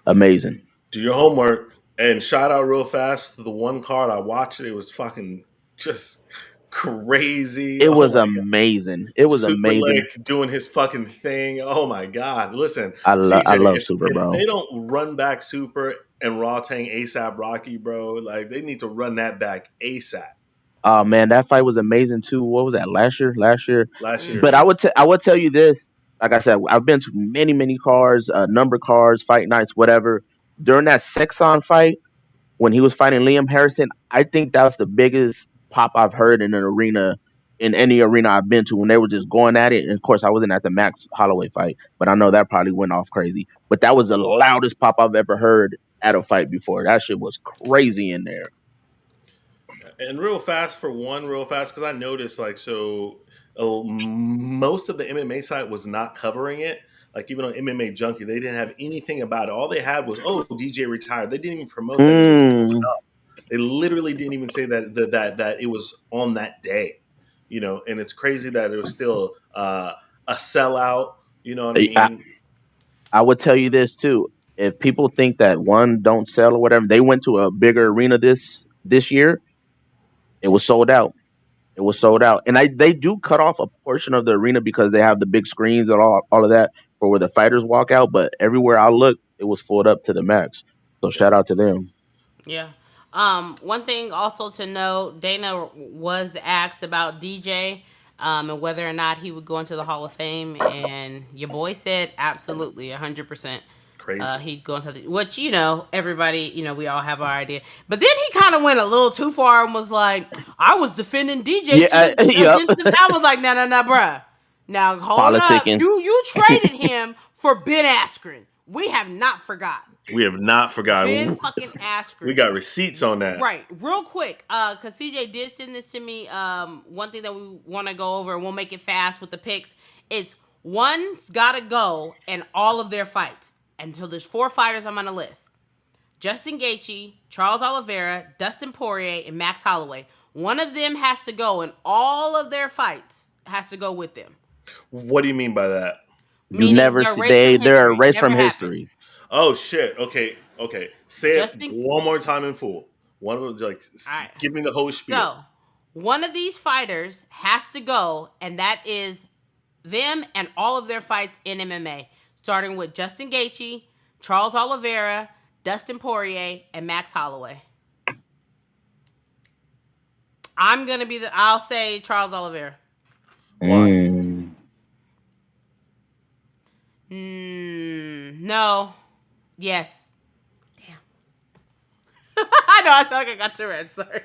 Amazing. Do your homework and shout out real fast to the one card I watched. It was fucking just crazy. It Oh was my god. amazing. It was Super amazing. Lick doing his fucking thing. Oh my god. Listen, I CJ, love if, Super, if bro. they don't run back Super and Raw Tang ASAP Rocky, bro, like they need to run that back ASAP. Oh man, that fight was amazing too. What was that last year? Last year. Last year. But Mm-hmm. I would tell you this. like I said, I've been to many, many cars, number cars, fight nights, whatever. During that Sexon fight, when he was fighting Liam Harrison, I think that was the biggest pop I've heard in an arena, in any arena I've been to, when they were just going at it. And of course, I wasn't at the Max Holloway fight, but I know that probably went off crazy. But that was the loudest pop I've ever heard at a fight before. That shit was crazy in there. And real fast, because I noticed most of the MMA site was not covering it. Like even on MMA Junkie, they didn't have anything about it. All they had was, "Oh, DJ retired." They didn't even promote that he was still going Mm. up. They literally didn't even say that it was on that day. And it's crazy that it was still a sellout. You know what I I, mean? I would tell you this too. If people think that one don't sell or whatever, they went to a bigger arena this year. It was sold out. It was sold out, and they do cut off a portion of the arena because they have the big screens and all of that for where the fighters walk out. But everywhere I looked, it was filled up to the max. So Yeah. shout out to them. Yeah. One thing also to note, Dana was asked about DJ, and whether or not he would go into the Hall of Fame, and your boy said absolutely, 100%. Crazy. He'd go into which, everybody, we all have our idea. But then he kind of went a little too far and was like, I was defending DJ Yeah, yep. against the. I was like, no, no, no, bruh. Now hold up. Politicking. You traded him for Ben Askren. We have not forgotten. We have not Ben forgotten. fucking Askren. We got receipts on that. Right, real quick, because CJ did send this to me. One thing that we want to go over, and we'll make it fast with the picks. It's one's got to go in all of their fights, and so there's 4 fighters I'm on the list: Justin Gaethje, Charles Oliveira, Dustin Poirier, and Max Holloway. One of them has to go in all of their fights. Has to go with them. What do you mean by that? You Meaning never see they're erased from history. Oh shit. Okay. Say Justin- it one more time in full. One of them, right. Give me the whole spiel. So, one of these fighters has to go, and that is them and all of their fights in MMA, starting with Justin Gaethje, Charles Oliveira, Dustin Poirier, and Max Holloway. I'll say Charles Oliveira. Mm. No. Yes. Damn. I know, I sound like I got Tourette's. Sorry.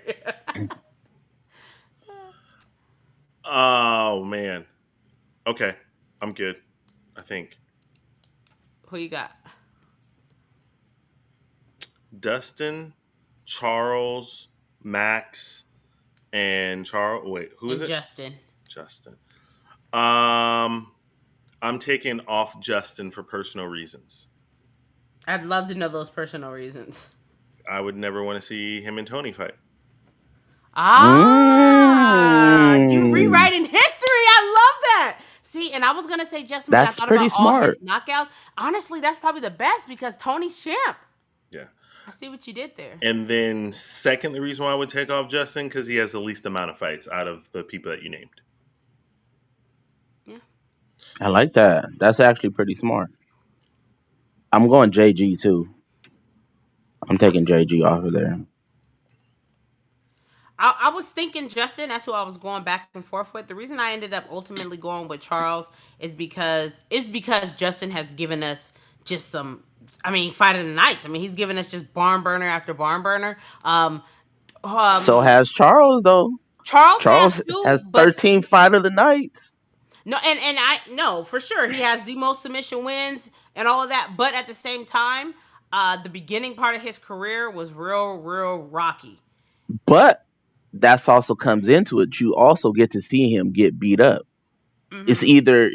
Oh man. Okay, I'm good. I think Who you got? Dustin, Charles, Max, and Charles. Wait, who is And it? Justin. Justin. I'm taking off Justin for personal reasons. I'd love to know those personal reasons. I would never want to see him and Tony fight. You rewriting history. I love that. See, and I was gonna say Justin, but I That's thought pretty about all his smart. knockouts. Honestly, that's probably the best because Tony's champ. Yeah. I see what you did there. And then second, the reason why I would take off Justin, because he has the least amount of fights out of the people that you named. Yeah. I like that. That's actually pretty smart. I'm going JG too. I'm taking JG off of there. I was thinking Justin. That's who I was going back and forth with. The reason I ended up ultimately going with Charles is because Justin has given us just some. I mean, fight of the nights. I mean, he's given us just barn burner after barn burner. So has Charles though. Charles Charles has 13 fight of the nights. No, and I know for sure he has the most submission wins and all of that. But at the same time, the beginning part of his career was real rocky. But that's also comes into it. You also get to see him get beat up. Mm-hmm.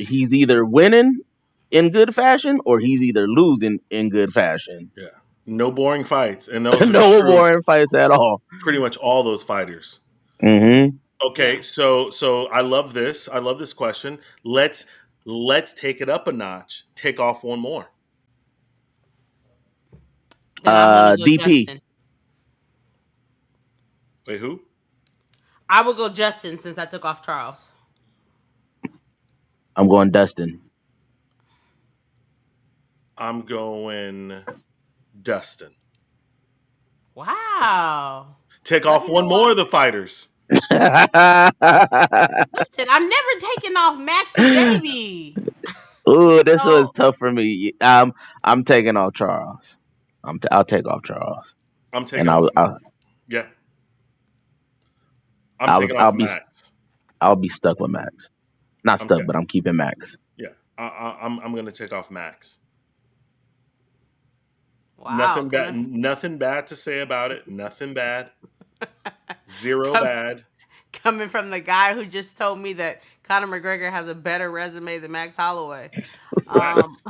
He's either winning in good fashion or he's either losing in good fashion. Yeah. No boring fights. And those no boring fights at all. Pretty much all those fighters. Mm-hmm. Okay, so I love this. I love this question. Let's take it up a notch. Take off one more. DP. Justin. Wait, who? I would go Justin since I took off Charles. I'm going Dustin. I'm going Dustin. Wow. Take off one more of the fighters. Listen, I'm never taking off Max and Baby. Ooh, this was So tough for me. I'm taking off Charles. I'll take off Charles, I'm and taking off. Yeah, I'm taking I'll off be Max. I'll be stuck with Max. Not I'm stuck, saying, but I'm keeping Max. yeah, I'm gonna take off Max. wow, Nothing bad to say about it. Nothing bad. Zero com- bad. coming from the guy who just told me that Conor McGregor has a better resume than Max Holloway. Um, Facts.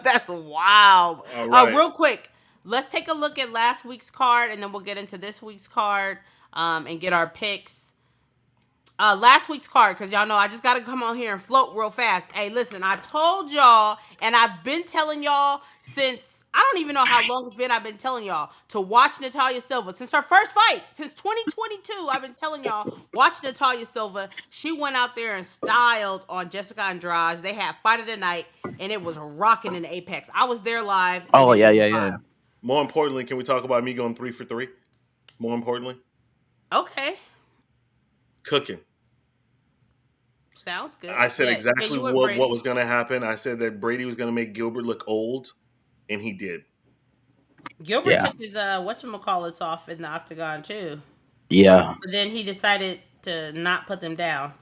that's wild. All right. Real quick, let's take a look at last week's card, and then we'll get into this week's card, and get our picks. Last week's card, because y'all know I just got to come on here and float real fast. Hey, listen, I told y'all, and I've been telling y'all since, I don't even know how long it's been, I've been telling y'all to watch Natalia Silva. Since her first fight, since 2022, I've been telling y'all, watch Natalia Silva. She went out there and styled on Jessica Andrade. They had Fight of the Night, and it was rocking in Apex. I was there live, and Oh it yeah, was yeah, yeah. live. More importantly, can we talk about me going 3 for 3? More importantly, Okay, cooking. sounds good. I said Yeah, exactly you went what Brady. was going to happen. I said that Brady was going to make Gilbert look old, and he did. Gilbert Yeah, took his whatchamacallits off in the octagon too. yeah. But then he decided to not put them down.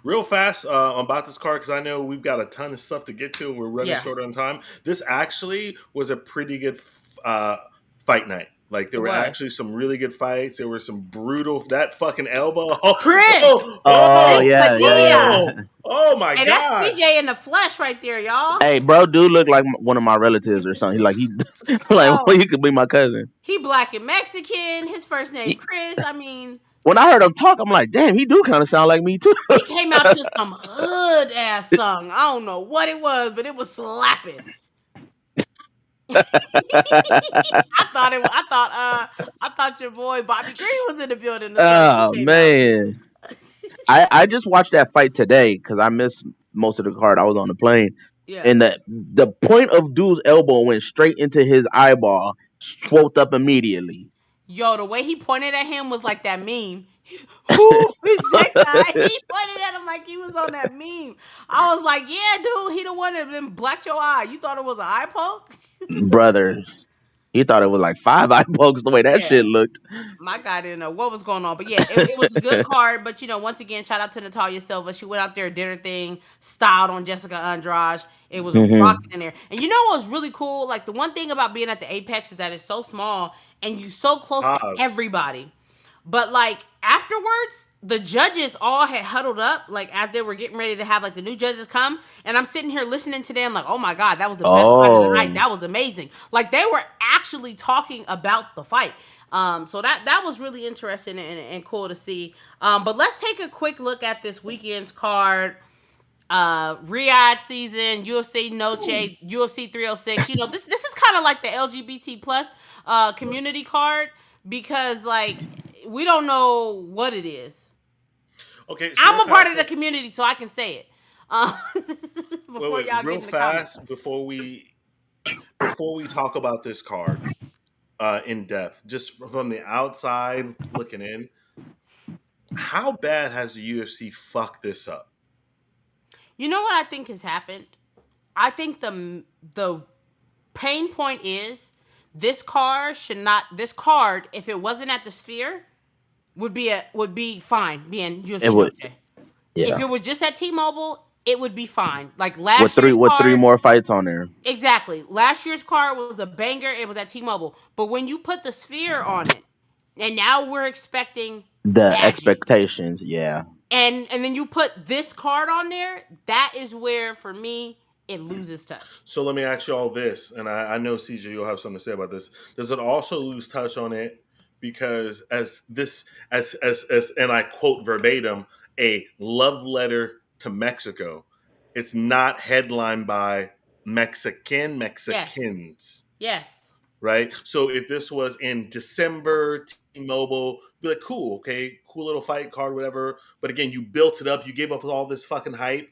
Real fast about this card, because I know we've got a ton of stuff to get to, and we're running Yeah, short on time. This actually was a pretty good fight night. Like, it there were was. actually some really good fights. There were some brutal, that fucking elbow. Chris, Oh Chris yeah, yeah, yeah. Oh my Hey, that's God. CJ in the flesh right there, y'all. Hey, bro, dude look like one of my relatives or something. He like Yo, well, he could be my cousin. he black and Mexican. His first name He- Chris. I mean, when I heard him talk, I'm like, damn, he do kind of sound like me too. he came out to some hood ass song. I don't know what it was, but it was slapping. I thought your boy Bobby Green was in the building or something. Oh He came out. man, I just watched that fight today because I missed most of the card. I was on the plane, Yeah. and the point of dude's elbow went straight into his eyeball, swelled up immediately. Yo, the way he pointed at him was like that meme. Who is that guy? He pointed at him like he was on that meme. I was like, yeah, dude, he the one that been blacked your eye. You thought it was an eye poke? Brother, he thought it was like five eye pokes the way that Yeah. shit looked. My guy didn't know what was going on. But yeah, it was a good card. But, once again, shout out to Natalia Silva. She went out there, did her thing, styled on Jessica Andrade. It was Hmm. rocking in there. And you know what was really cool? Like, the one thing about being at the Apex is that it's so small and you so close to Pause. everybody. But like afterwards, the judges all had huddled up, like as they were getting ready to have like the new judges come, and I'm sitting here listening to them, like, oh my god, that was the best fight of the night. Oh, That was amazing. Like they were actually talking about the fight. So that was really interesting and cool to see. But let's take a quick look at this weekend's card. Riyadh season, UFC Noche, UFC 306. This is kind of like the LGBT plus community card because like we don't know what it is. Okay, so real I'm a part fast. of the community, so I can say it. Uh, before Wait, y'all get real in the comments. fast before we talk about this card in depth, just from the outside looking in, how bad has the UFC fucked this up? You know what I think has happened? I think the pain point is this card, if it wasn't at the Sphere, would be fine being it UFC would. Noche. If Yeah, it was just at T-Mobile, it would be fine. Like with last three year's with three card, more fights on there. exactly. Last year's card was a banger. It was at T-Mobile. But when you put the Sphere on it, and now we're expecting The magic, expectations, yeah. and then you put this card on there, that is where for me it loses touch. So let me ask you all this, and I know CJ, you'll have something to say about this. Does it also lose touch on it because as this as and I quote verbatim, a love letter to Mexico? It's not headlined by Yes. Mexicans, Yes. right? So if this was in December, T-Mobile, be like, cool, okay, cool little fight card, whatever. But again, you built it up, you gave up all this fucking hype,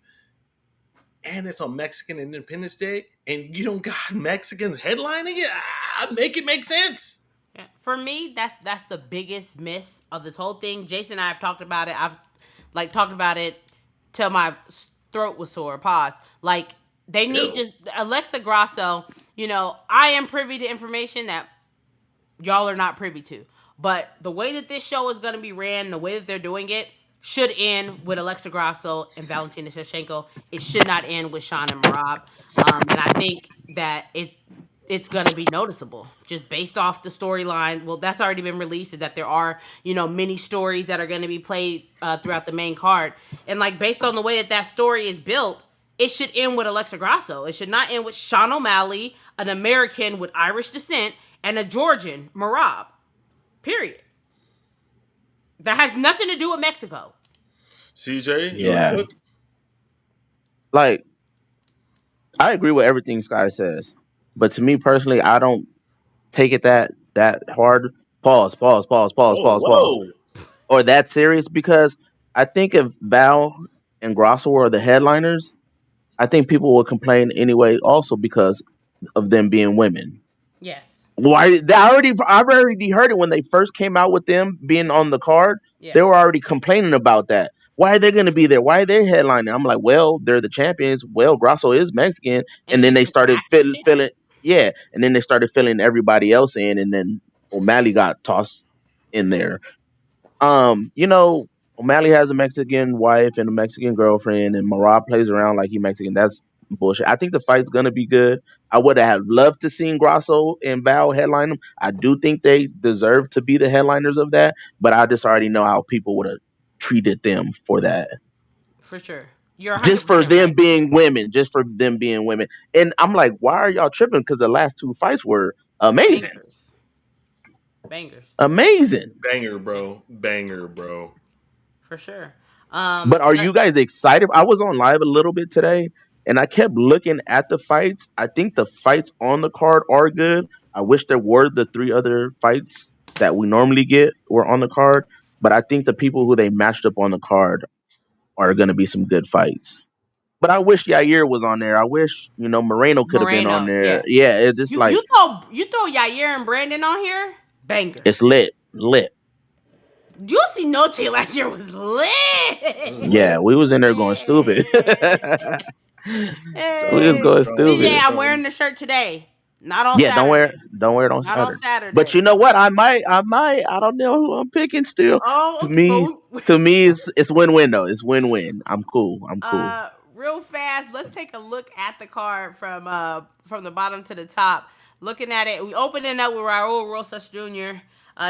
and it's on Mexican Independence Day, and you don't got Mexicans headlining it. Make it make sense. Yeah. For me, that's the biggest miss of this whole thing. Jason and I have talked about it. I've like talked about it till my throat was sore. Pause. Like they need Ew. to Alexa Grasso. I am privy to information that y'all are not privy to. But the way that this show is going to be ran, the way that they're doing it, should end with Alexa Grasso and Valentina Shevchenko. It should not end with Sean and Marab. And I think that it's going to be noticeable just based off the storyline. Well, that's already been released, is that there are, mini stories that are going to be played throughout the main card. And like based on the way that story is built, it should end with Alexa Grasso. It should not end with Sean O'Malley, an American with Irish descent, and a Georgian, Marab. Period. That has nothing to do with Mexico. CJ, you want to Yeah. cook? Like, I agree with everything Sky says, but to me personally, I don't take it that hard. Pause. Pause. Pause. Pause. Oh, Pause. Pause. whoa. Or that serious, because I think if Val and Grosso were the headliners, I think people would complain anyway. Also because of them being women. Yes. Why? I've already heard it when they first came out with them being on the card. Yeah. They were already complaining about that. Why are they going to be there? Why are they headlining? I'm like, well, they're the champions. Well, Grasso is Mexican, And and then she's they the started active champ. filling, yeah, and then they started filling everybody else in, and then O'Malley got tossed in there. You know, O'Malley has a Mexican wife and a Mexican girlfriend, and Marab plays around like he Mexican. That's bullshit. I think the fight's gonna be good. I would have loved to seen Grasso and Val headline them. I do think they deserve to be the headliners of that, but I just already know how people would have treated them for that. For sure. You're 100% Just for them right. being women, just for them being women. And I'm like, why are y'all tripping? Because the last two fights were amazing. Bangers. Bangers. Amazing. Banger, bro. Banger, bro. For sure. But are But you guys excited? I was on live a little bit today, and I kept looking at the fights. I think the fights on the card are good. I wish there were the three other fights that we normally get were on the card. But I think the people who they matched up on the card are going to be some good fights. But I wish Yair was on there. I wish Moreno could have been on Moreno, there. yeah. Yeah, it's just You like you throw Yair and Brandon on here? Banger. it's lit. UFC Noche last year was This is lit. Yeah, lit. we was in there going stupid. We was Hey. going CJ, stupid. I'm wearing the shirt today. Not on Yeah, Saturday. don't wear it on Not on Saturday. But Saturday. you know what? I don't know who I'm picking still. Oh, To okay, me, but it's win-win though. It's win-win. I'm cool. I'm cool. real fast, let's take a look at the card from the bottom to the top. Looking at it, we opening up with Raul Rosas Jr.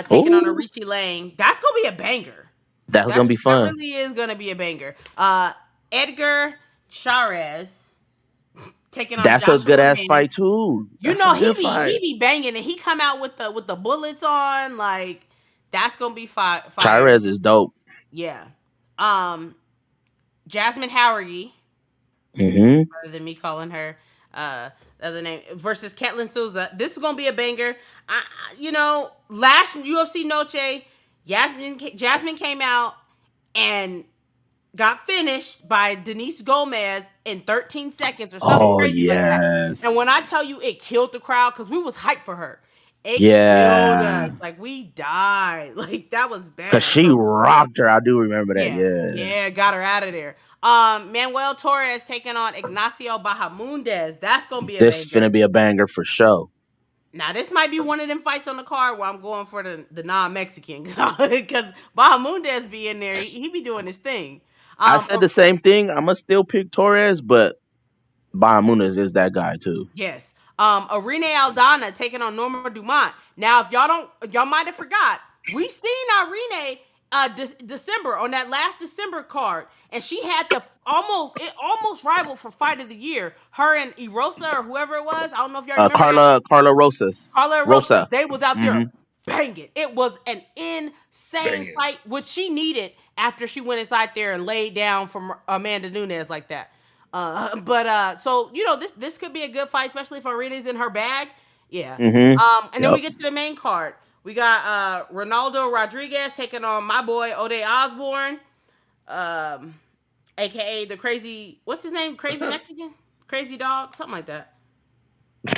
Taking on Oh, Richie Lang. That's gonna be a banger. that's gonna be That fun. really is gonna be a banger. Edgar Chairez taking on That's a Joshua good ass Jimenez. fight too. You That's a know he good be fight. he be banging and he come out with the bullets on, like that's gonna be fire. Chirez is dope. Yeah. Um, Jasmine Howardy, Hmm. rather than me calling her the other name, versus Ketlin Souza. This is gonna be a banger. Last UFC Noche, Jasmine came out and got finished by Denise Gomez in 13 seconds or something Oh crazy like that. And when I yes. tell you it killed the crowd, because we was hyped for her. It killed Yeah. us. Like we died. Like that was Cause bad. she So rocked her. I do remember that. yeah, Yeah. yeah, got her out of there. Manuel Torres taking on Ignacio Bahamundes. That's gonna be a This banger. finna be a banger for sure. Now this might be one of them fights on the card where I'm going for the non-Mexican because Bahamundes be in there. He be doing his thing. I Um, said the same thing. I'ma still pick Torres, but Bahamunas is that guy too. Yes. Irene Aldana taking on Norma Dumont. Now, if y'all might have forgot, we seen Irene December on that last December card, and she had almost rivaled for fight of the year. Her and Erosa or whoever it was. I don't know if y'all remember that. Carla Rosas. Carla Rosas, Rosa. they was out Hmm. there banging. It was an insane Banging. fight, which she needed after she went inside there and laid down from Amanda Nunes like that. So this could be a good fight, especially if Arena's in her bag. Yeah. Hmm. And then Yep. we get to the main card. We got Ronaldo Rodriguez taking on my boy Ode Osborne, um, aka the crazy. What's his name? Crazy Mexican, crazy dog, something like that.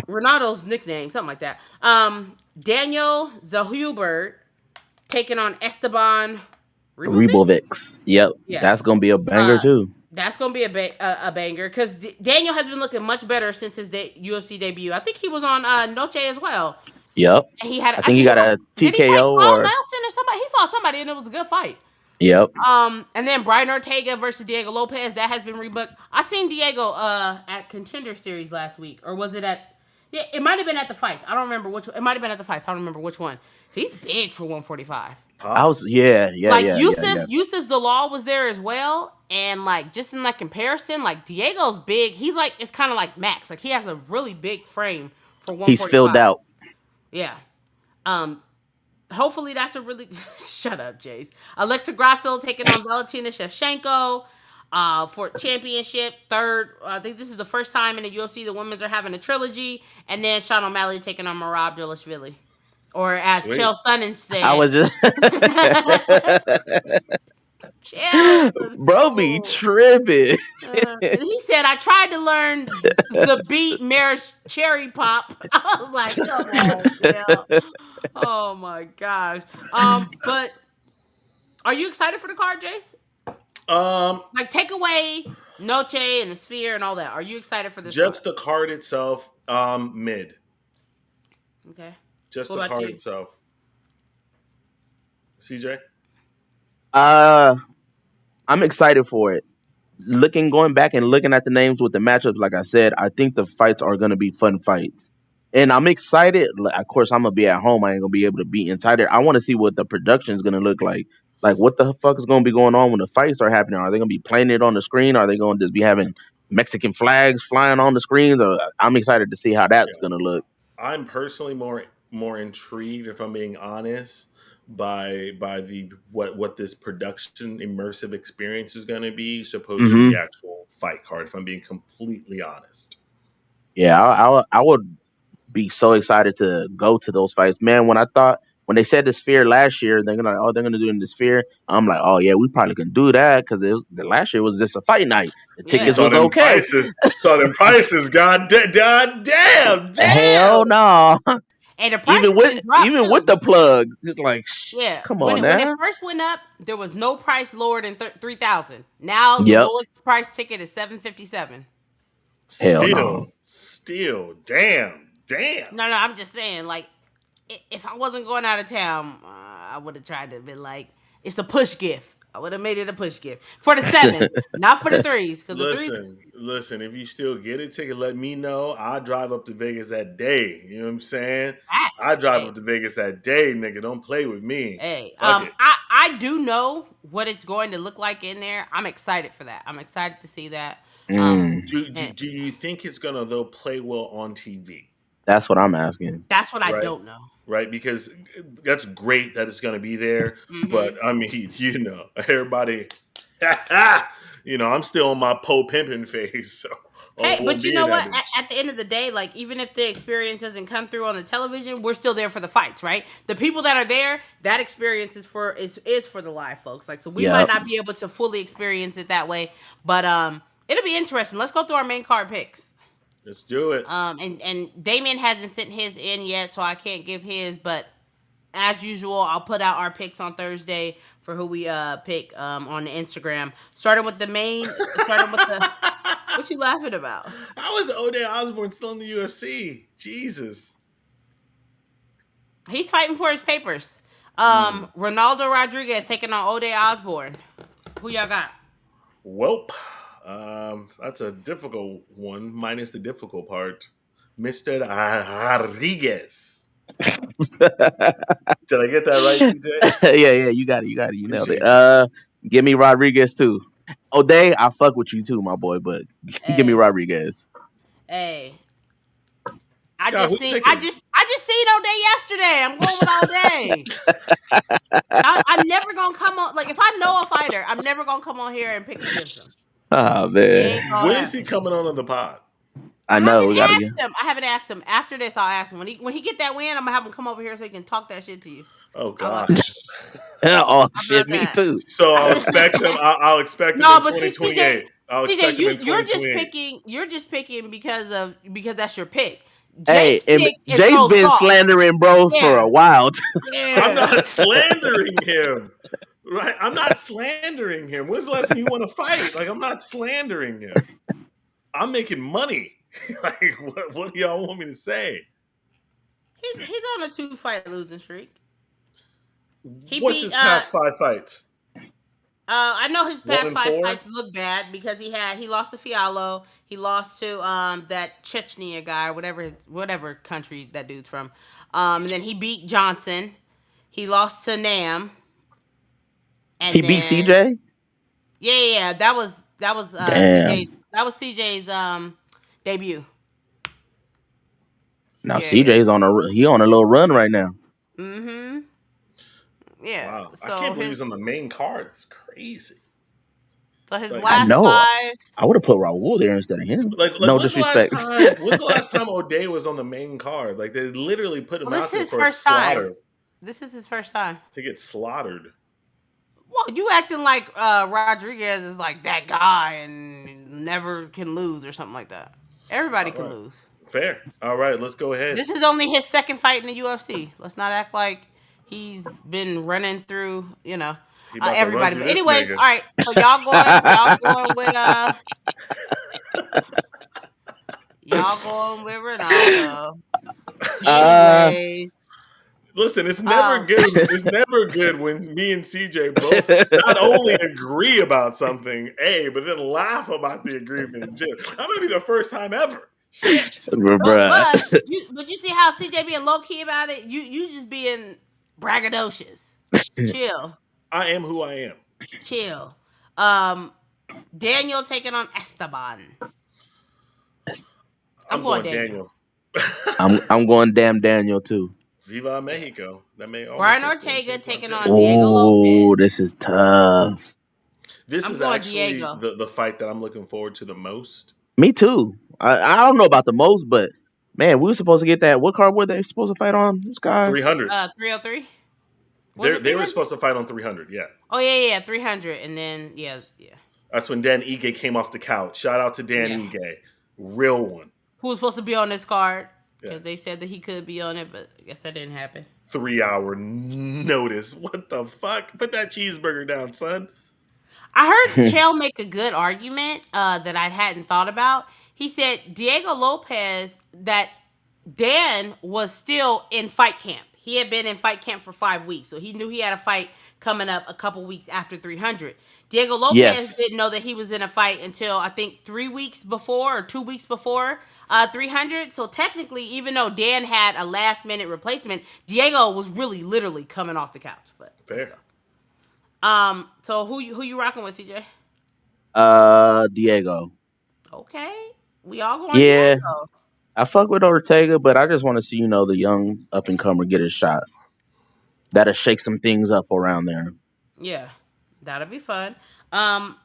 Ronaldo's nickname, something like that. Daniel Zahubert taking on Esteban Ribovic. Rebovics. Yep. Yeah. That's gonna be a banger Uh, too. That's gonna be a banger because Daniel has been looking much better since his UFC debut. I think he was on Noche as well, Yep. and he had. I I think he think got a did he fight TKO Paul or Nelson or somebody? He fought somebody, and it was a good fight. yep. And then Brian Ortega versus Diego Lopez that has been rebooked. I seen Diego at Contender Series last week, or was it at? Yeah, it might have been at the fights. I don't remember which. It might have been at the fights. I don't remember which one. He's big for 145. I was Pops. Like yeah. Yusuf Zalal was there as well, and like just in like comparison, like Diego's big. He's like it's kind of like Max. Like he has a really big frame for He's filled 145. out. Yeah. Um. Hopefully that's a really shut up, Jace. Alexa Grasso taking on Valentina Shevchenko for championship. Third, I think this is the first time in the UFC the women's are having a trilogy, and then Sean O'Malley taking on Merab Dvalishvili. Or as Sweet. Chael Sonnen I said, was just Chael was bro be cool. tripping. He said, I tried to learn the beat Mare's Cherry Pop. I was like, come on, Chael. Oh my gosh. But are you excited for the card, Jace? Like take away Noche and the Sphere and all that. Are you excited for this Just card? the card itself, mid. Okay. Just What the about card you? itself. CJ? uh I'm excited for it. Going back and looking at the names with the matchups, like I said, I think the fights are going to be fun fights. And I'm excited. Of course, I'm going to be at home. I ain't going to be able to be inside there. I want to see what the production is going to look like. Like, what the fuck is going to be going on when the fights are happening? Are they going to be playing it on the screen? Are they going to just be having Mexican flags flying on the screens? Or I'm excited to see how Yeah. that's going to look. I'm personally more intrigued, if I'm being honest, by the what this production immersive experience is going to be, supposed to Hmm. the actual fight card. If I'm being completely honest. Yeah, I would be so excited to go to those fights. Man, when they said the Sphere last year, they're gonna do it in the Sphere. I'm like, oh yeah, we probably can do that because the last year was just a fight night. The You Yeah. tickets saw was them okay. prices. Saw them prices. God damn. Hell no. And the prices didn't drop Even with too. the plug, it's like, Yeah. come When on it now. first went up, there was no price lower than 3,000. Now the Yep. lowest price ticket is 757. Hell no. Still. Damn. No, I'm just saying, like, if I wasn't going out of town, I would have tried to be like, it's a push gift. I would have made it a push gift for the sevens, not for the threes, because the threes. Listen. If you still get a ticket, let me know. I'll drive up to Vegas that day. You know what I'm saying? I Facts. drive Hey, up to Vegas that day, nigga. Don't play with me. hey. Fuck it. I do know what it's going to look like in there. I'm excited for that. I'm excited to see that. Mm, And Do you think it's gonna though play well on TV? that's what I'm asking. that's what I Right. don't know. Right, because that's great that it's going to be there, but Mm-hmm. I mean, everybody, I'm still on my pimping phase, so Hey, on but you being know that what? bitch. At the end of the day, like even if the experience doesn't come through on the television, we're still there for the fights, right? The people that are there, that experience is for the live folks. Like, so we might Yep. not be able to fully experience it that way, but it'll be interesting. Let's go through our main card picks. Let's do it. And Damien hasn't sent his in yet, so I can't give his. But as usual, I'll put out our picks on Thursday for who we pick on the Instagram. Starting with the what you laughing about? How is O'Day Osborne still in the UFC? Jesus. He's fighting for his papers. Mm. Ronaldo Rodriguez taking on O'Day Osborne. Who y'all got? Welp. That's a difficult one, minus the difficult part. Mr. Rodriguez. Did I get that right, CJ? Yeah, you got it. You nailed it. Appreciate you. Give me Rodriguez too. O'Day, I fuck with you too, my boy, but give me Hey, Rodriguez. hey. Scott, who you I picking? just seen O'Day yesterday. I'm going with O'Day. I'm never gonna come on like if I know a fighter, I'm never gonna come on here and pick against him. Oh It man, ain't gonna When is he happen. coming on the pod? I know we gotta get. I haven't asked him. After this, I'll ask him. When he get that win, I'm gonna have him come over here so he can talk that shit to you. Oh How about God. that? Oh How shit, about me that? too. So I'll expect him. I'll expect him No, in but see, 2028. I'll CJ, expect him in you're just 2028. picking. You're just picking because that's your pick. Hey, Jace and picked and Jay's throws been salt. slandering bro for Yeah, a while. I'm yeah. not slandering him. Right? I'm not slandering him. When's the last time you want to fight? Like, I'm not slandering him. I'm making money. Like, what do y'all want me to say? He's on a 2-fight losing streak. He What's beat his past 5 fights? I know his One past and 5 four. fights look bad because he lost to Fiallo, he lost to that Chechnya guy, whatever country that dude's from. And then he beat Johnson. He lost to Nam. And He beat then CJ. yeah, that was Damn. CJ's debut. Now Yeah. CJ's he on a little run right now. Mhm. Yeah. Wow, I So can't believe his he's on the main card. It's crazy. It's like, I last know. 5. I would have put Raul there instead of him. like No when's the last disrespect. time? When's the last time O'Day was on the main card? Like, they literally put him Well, out this is there his for a first time. slaughter This is his first time. to get slaughtered. Well, you acting like Rodriguez is like that guy and never can lose or something like that. Everybody All can right, lose. fair. All right, let's go ahead. This is only his second fight in the UFC. Let's not act like he's been running through, He about to run everybody. through But this anyways, all nigga. right. So y'all going with Ronaldo. uh, Anyways, Listen, it's never um, good. It's never good when me and CJ both not only agree about something, but then laugh about the agreement. That might be the first time ever. Shit. bruh. but you see how CJ being low key about it. You just being braggadocious. Chill, I am who I am. chill. Um, Daniel taking on Esteban. I'm I'm going going Daniel. Daniel. I'm going damn Daniel too. Viva Mexico. That may almost Brian make sense. Ortega taking on Day. Diego Oh, Lopez. this is tough. This I'm is going actually Diego. the fight that I'm looking forward to the most. Me too. I don't know about the most, but man, we were supposed to get that. What card were they supposed to fight on? This guy. 300. 303. Was it They were 300? supposed to fight on 300. Yeah. Oh yeah, 300, and then yeah. That's when Dan Ige came off the couch. Shout out to Dan Yeah. Ige. Real one. Who was supposed to be on this card? Yeah. Because they said that he could be on it, but I guess that didn't happen. 3-hour notice. What the fuck? Put that cheeseburger down, son. I heard Chael make a good argument that I hadn't thought about. He said Diego Lopez, that Dan was still in fight camp. He had been in fight camp for 5 weeks, so he knew he had a fight coming up a couple weeks after 300. Diego Lopez Yes. didn't know that he was in a fight until I think 3 weeks before or 2 weeks before 300. So technically, even though Dan had a last minute replacement, Diego was really literally coming off the couch. But Fair. so who you rocking with, CJ? Diego. Okay, we all going Yeah, Diego. I fuck with Ortega, but I just want to see the young up and comer get his shot. That'll shake some things up around there. Yeah, that'll be fun. And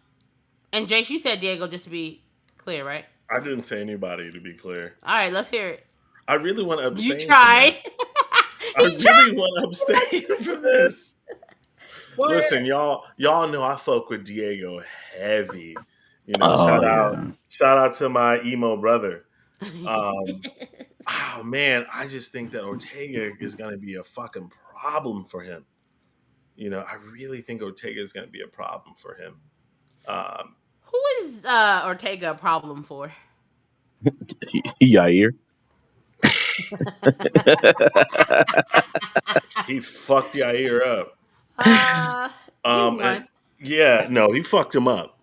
Jace, you said Diego just to be clear, right? I didn't say anybody, to be clear. All right, let's hear it. I really want to abstain You tried. from this. I really want to abstain from this. What? Listen, y'all know I fuck with Diego heavy. Oh, shout out to my emo brother. Oh man, I just think that Ortega is gonna be a fucking problem for him. I really think Ortega is gonna be a problem for him. Who is Ortega a problem for? Yair. He fucked Yair up. He And won. yeah, no, he fucked him up.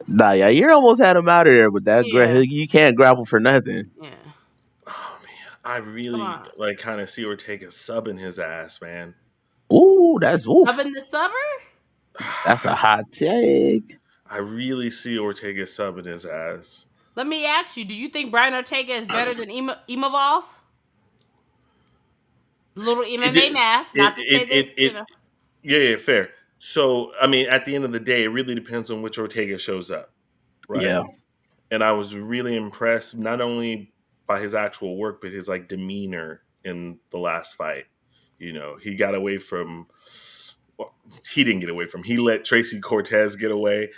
Nah, Yair almost had him out of there, but Yeah. you can't grapple for nothing. Yeah. Oh man, I Come really on. kind of see Ortega subbing his ass, man. Ooh, that's Up in the summer? That's a hot take. I really see Ortega subbing his ass. Let me ask you, do you think Brian Ortega is better than Imavov? Little MMA math, not to say that, Yeah, fair. So, I mean, at the end of the day, it really depends on which Ortega shows up, right? Yeah. And I was really impressed not only by his actual work, but his demeanor in the last fight. He got away from. Well, he didn't get away from. He let Tracy Cortez get away.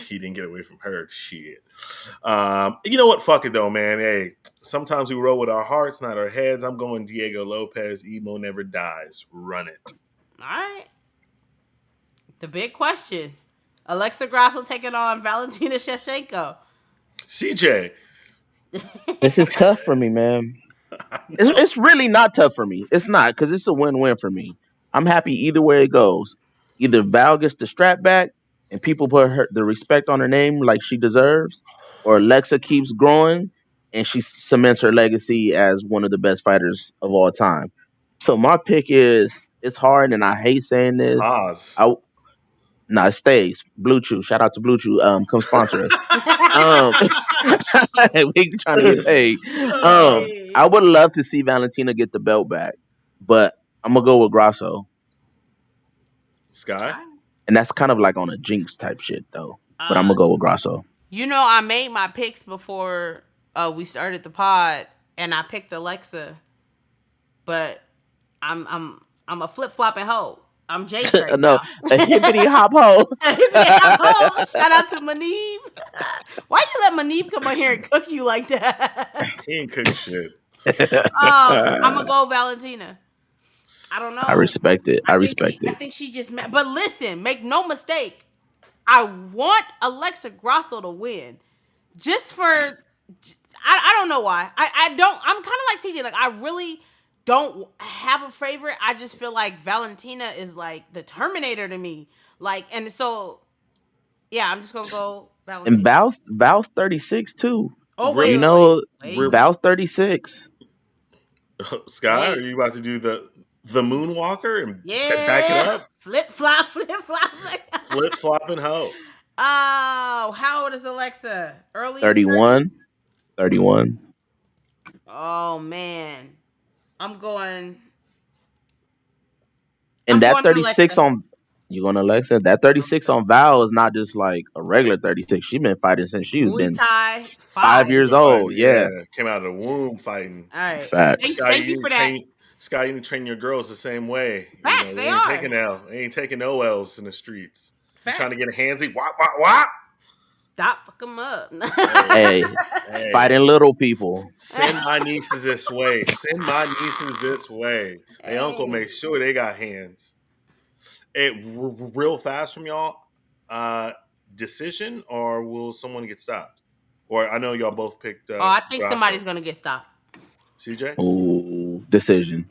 He didn't get away from her. Shit. You know what? Fuck it though, man. Hey, sometimes we roll with our hearts, not our heads. I'm going Diego Lopez. Emo never dies. Run it. All right. The big question: Alexa Grasso taking on Valentina Shevchenko. CJ. This is tough for me, man. I know. It's really not tough for me. It's not because it's a win-win for me. I'm happy either way it goes. Either Val gets the strap back and people put the respect on her name like she deserves, or Alexa keeps growing and she cements her legacy as one of the best fighters of all time. So my pick is it's hard and I hate saying this. Haas. I No, it stays. Blue Chew. Shout out to Blue Chew. Come sponsor us. Um, we trying to get paid. Hey. I would love to see Valentina get the belt back, but I'm gonna go with Grasso, Sky. and that's kind of like on a jinx type shit though. But I'm Uh, gonna go with Grasso. you know, I made my picks before we started the pod, and I picked Alexa, but I'm a flip flopping hoe. I'm Jace right No, now. a hippity hop ho. Shout out to Maneve. Why you let Maneve come on here and cook you like that? He ain't cook shit. I'm gonna go Valentina. I don't I know. respect it. I respect I it. think she just. But listen, make no mistake. I want Alexa Grasso to win, just for. I don't know why. I don't. I'm kind of like CJ. Like I really don't have a favorite. I just feel like Valentina is like the Terminator to me. Like, and so yeah, I'm just gonna go And Valentina. Val's 36 too. Oh Real, You wait, know, real. Val's 36. Sky, are you about to do the moonwalker and back it yeah, up? flip flop, flip flop. Flip flopping hoe. Oh, how old is Alexa? Early in 30s? 31. 31. Oh man. I'm going And I'm that going 36 Alexa. on you gonna Alexa? That 36 on Val is not just like a regular 36. She's been fighting since she's Muay been Thai 5 5. You've years been fighting, old. yeah. Yeah. Came out of the womb fighting. All right. Facts. Sky, Thank you you need for to that. train. Sky, you need to train your girls the same way. You know, Facts, they they ain't are. taking L. They ain't taking no L's in the streets. You trying to Facts. get a handsy? Wop wop wop. Stop fuck them up. Hey, Hey, hey. fighting little people. Send my nieces this way. Send my nieces this way. Hey, uncle, Hey. make sure they got hands. Hey, real fast from y'all. Uh, decision or will someone get stopped? Or I know y'all both picked Oh, I think Grasso. somebody's gonna get stopped. CJ, Ooh, decision.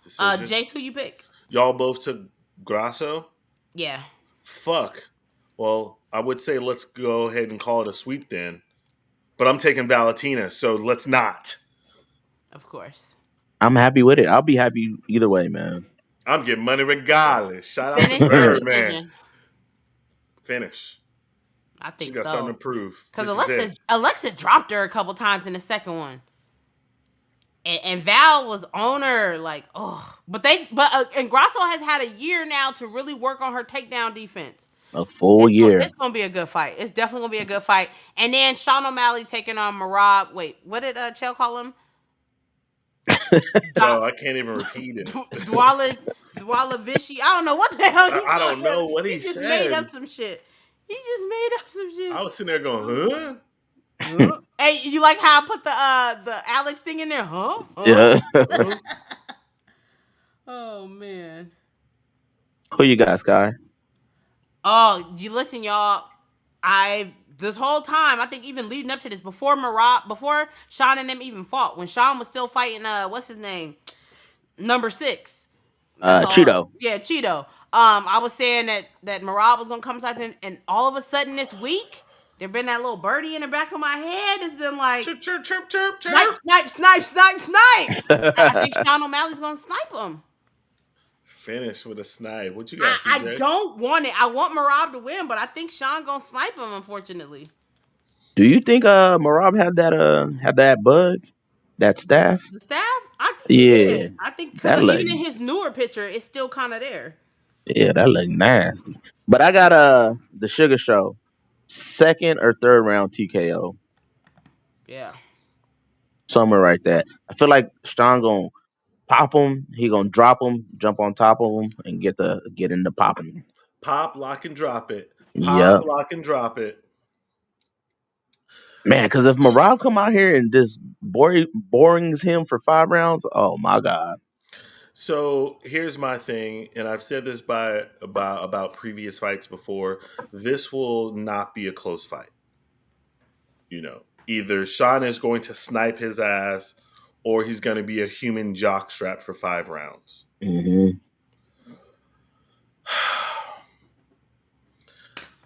decision. Jace, who you pick? Y'all both took Grasso. Yeah, Fuck. Well, I would say let's go ahead and call it a sweep then. But I'm taking Valentina, so let's not. of course. I'm happy with it. I'll be happy either way, man. I'm getting money regardless. Shout out to Finish or Birdman. decision? Finish. I She think got something so. to prove. Because This is it. Alexa dropped her a couple times in the second one. And Val was on her like, oh, and Grasso has had a year now to really work on her takedown defense. A full It's year. gonna be a good fight. It's definitely gonna be a good fight. And then Sean O'Malley taking on Marab. Wait, what did Chell call him? Yo, I can't even repeat it. Dwala Vichy. I don't know what the hell he I called don't him. know what He he just made said. up some shit. He just made up some I shit. was sitting there going, huh? Huh? Hey, you like how I put the Alex thing in there? Huh? Huh? Yeah. Huh? Oh man. Who you got, Sky? Oh, you listen, y'all. I this whole time, I think even leading up to this, before Sean and them even fought, when Sean was still fighting what's his name? Number 6. That's all. Cheeto. Yeah, Cheeto. I was saying that Marab was gonna come inside, and all of a sudden this week, there been that little birdie in the back of my head. It's been like Chirp, chirp, chirp, chirp, snipe, chirp. snipe, snipe, snipe, snipe. I think Sean O'Malley's gonna snipe him. Finish with a snipe. What you got, I CJ? don't want it. I want Marab to win, but I think Sean gonna snipe him. Unfortunately, Do you think Marab had that bug? That staff? the staff. I think he Yeah. did. I think because That look even in his newer picture, it's still kind of there. yeah, that look nasty. But I got the Sugar Show. Second or third round TKO. Yeah. Somewhere right there. I feel like Sean gonna pop him. He gonna drop him, jump on top of him, and get into popping. Pop, lock, and drop it. Pop, Yep, lock, and drop it. man. Because if Marab come out here and just borings him for 5 rounds, oh my god. So here's my thing, and I've said this about previous fights before. This will not be a close fight. Either Sean is going to snipe his ass, or he's going to be a human jockstrap for 5 rounds. Mm-hmm.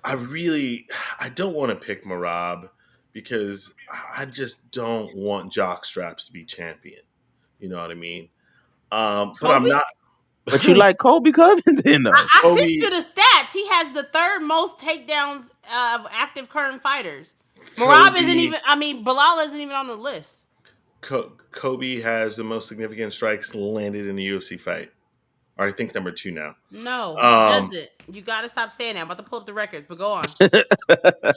I don't want to pick Merab because I just don't want jockstraps to be champion. You know what I mean? But I'm Kobe? not. But you like Kobe Covington though. I sent Kobe, you the stats. He has the third most takedowns of active current fighters. Marab isn't Kobe, even. I mean, Bilal isn't even on the list. Kobe has the most significant strikes landed in a UFC fight. Or I think number 2 now. No, he Um, doesn't. You got to stop saying that. I'm about to pull up the records, but go on.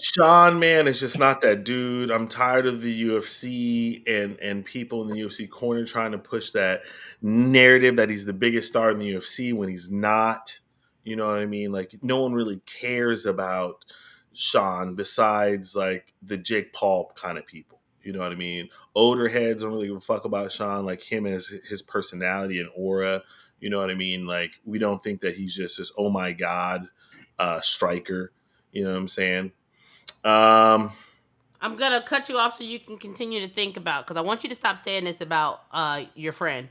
Sean, man, is just not that dude. I'm tired of the UFC and people in the UFC corner trying to push that narrative that he's the biggest star in the UFC when he's not. You know what I mean? Like, no one really cares about Sean besides like the Jake Paul kind of people. You know what I mean? Older heads don't really give a fuck about Sean, like him and his personality and aura. You know what I mean? Like, we don't think that he's just this oh my god striker. You know what I'm saying? I'm gonna cut you off so you can continue to think about, because I want you to stop saying this about your friend.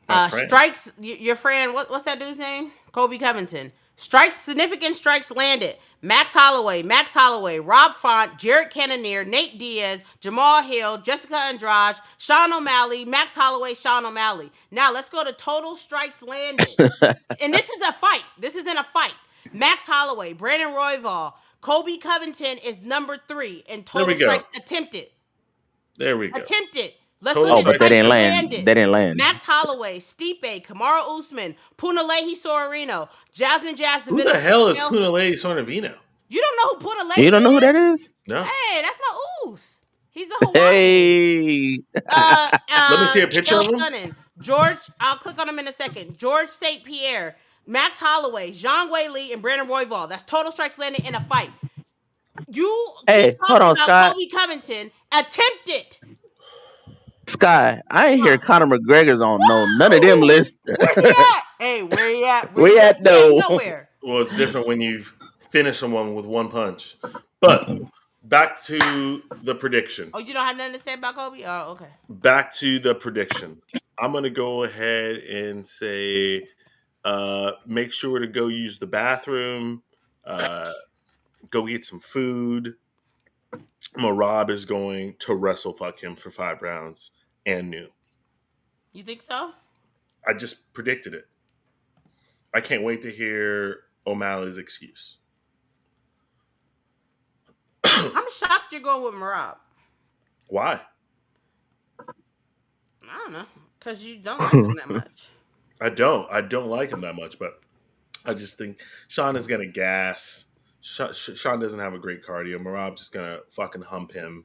My friend. Strikes, your friend. What's that dude's name? Kobe Covington. Significant strikes landed. Max Holloway, Rob Font, Jared Cannonier, Nate Diaz, Jamal Hill, Jessica Andrade, Sean O'Malley, Max Holloway, Sean O'Malley. Now let's go to total strikes landed. And this is a fight. This isn't a fight. Max Holloway, Brandon Royval, Kobe Covington is number 3 in total strikes attempted. There we go. Attempted. Let's Total look at but they didn't land. landed. They didn't land. Max Holloway, Stipe, Kamaru Usman, Punahele Sorino, Jasmine Jazz. Who the hell is Punahele Sorino? You don't know who Punahele is? You don't know who that is? No. Hey, that's my Oos. He's a Hawaiian. Hey. Let me see a picture of him. Stunning. George, I'll click on him in a second. George St. Pierre, Max Holloway, Zhang Wei Li, and Brandon Royval. That's total strikes landed in a fight. You keep hold on, talking about Scott. Kobe Covington attempted. Sky, I ain't hear Conor McGregor's on none of them lists. Where's he at? Hey, where he at? Where he at though? Nowhere. Well, it's different when you finish someone with one punch. But back to the prediction. Oh, you don't have nothing to say about Kobe? Oh, okay. Back to the prediction. I'm going to go ahead and say make sure to go use the bathroom, go get some food. Merab is going to wrestle fuck him for 5 rounds and new. You think so? I just predicted it. I can't wait to hear O'Malley's excuse. I'm shocked you're going with Merab. Why? I don't know. Because you don't like him that much. I don't like him that much, but I just think Sean is going to gas. Sean doesn't have a great cardio. Merab's just going to fucking hump him.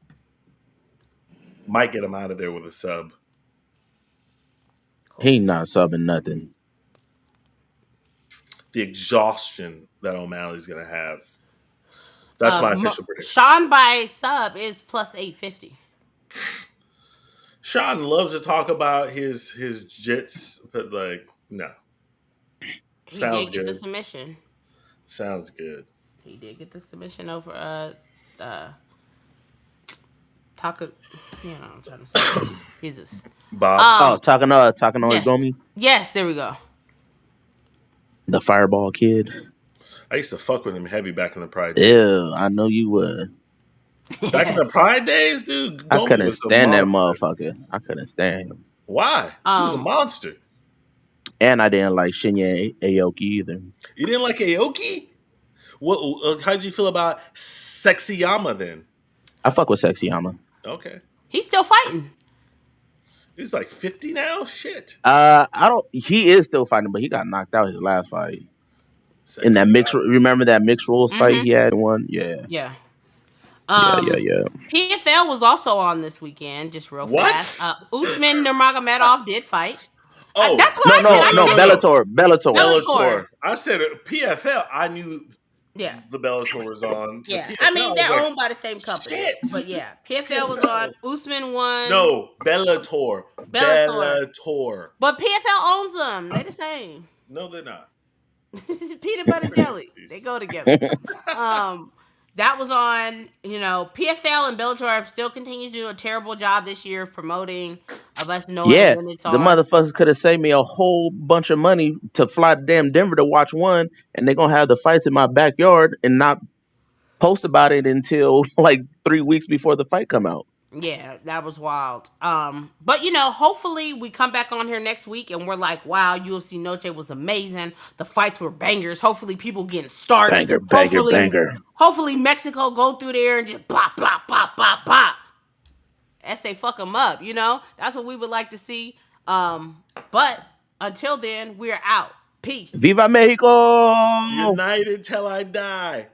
Might get him out of there with a sub. He not subbing nothing. The exhaustion that O'Malley's going to have. That's my official prediction. Sean by sub is plus 850. Sean loves to talk about his jits, but like, no. He Sounds did get good. the submission. Sounds good. He did get the submission over Taka. You know what I'm trying to say. Jesus. Bob. Takano yes. Igomi. Yes, there we go. The Fireball Kid. I used to fuck with him heavy back in the Pride days. Ew, I know you would. Back in the Pride days, dude, I Gomi couldn't was a stand that monster. motherfucker. I couldn't stand him. Why? He was a monster. And I didn't like Shinya Aoki either. You didn't like Aoki? What? How'd you feel about Sexyama then? I fuck with Sexyama. Okay. He's still fighting. He's like 50 now? Shit. I don't. He is still fighting, but he got knocked out his last fight. Sexy In that mixed, remember that mixed rules fight he had one? Yeah. Yeah. Yeah. PFL was also on this weekend, just real fast. Usman Nurmagomedov did fight. Oh, that's what I said. No, Bellator. I said PFL. I knew Yeah. the Bellator was on. Yeah. The PFL, I mean, they're was like, owned by the same company. shit. But yeah, PFL was on. Usman won. No, Bellator. Bellator. But PFL owns them. They the same. No, they're not. Peanut butter jelly. They go together. That was on, PFL and Bellator have still continued to do a terrible job this year of promoting, of us knowing Yeah, when it's the on. motherfuckers could have saved me a whole bunch of money to fly to damn Denver to watch one, and they're gonna have the fights in my backyard and not post about it until like 3 weeks before the fight come out. Yeah, that was wild. But hopefully we come back on here next week and we're like, wow, UFC Noche was amazing. The fights were bangers. Hopefully people getting starched. Hopefully Mexico go through there and just bop, bop, bop, bop, bop. As they fuck them up, That's what we would like to see. But until then, we're out. Peace. Viva Mexico! United till I die.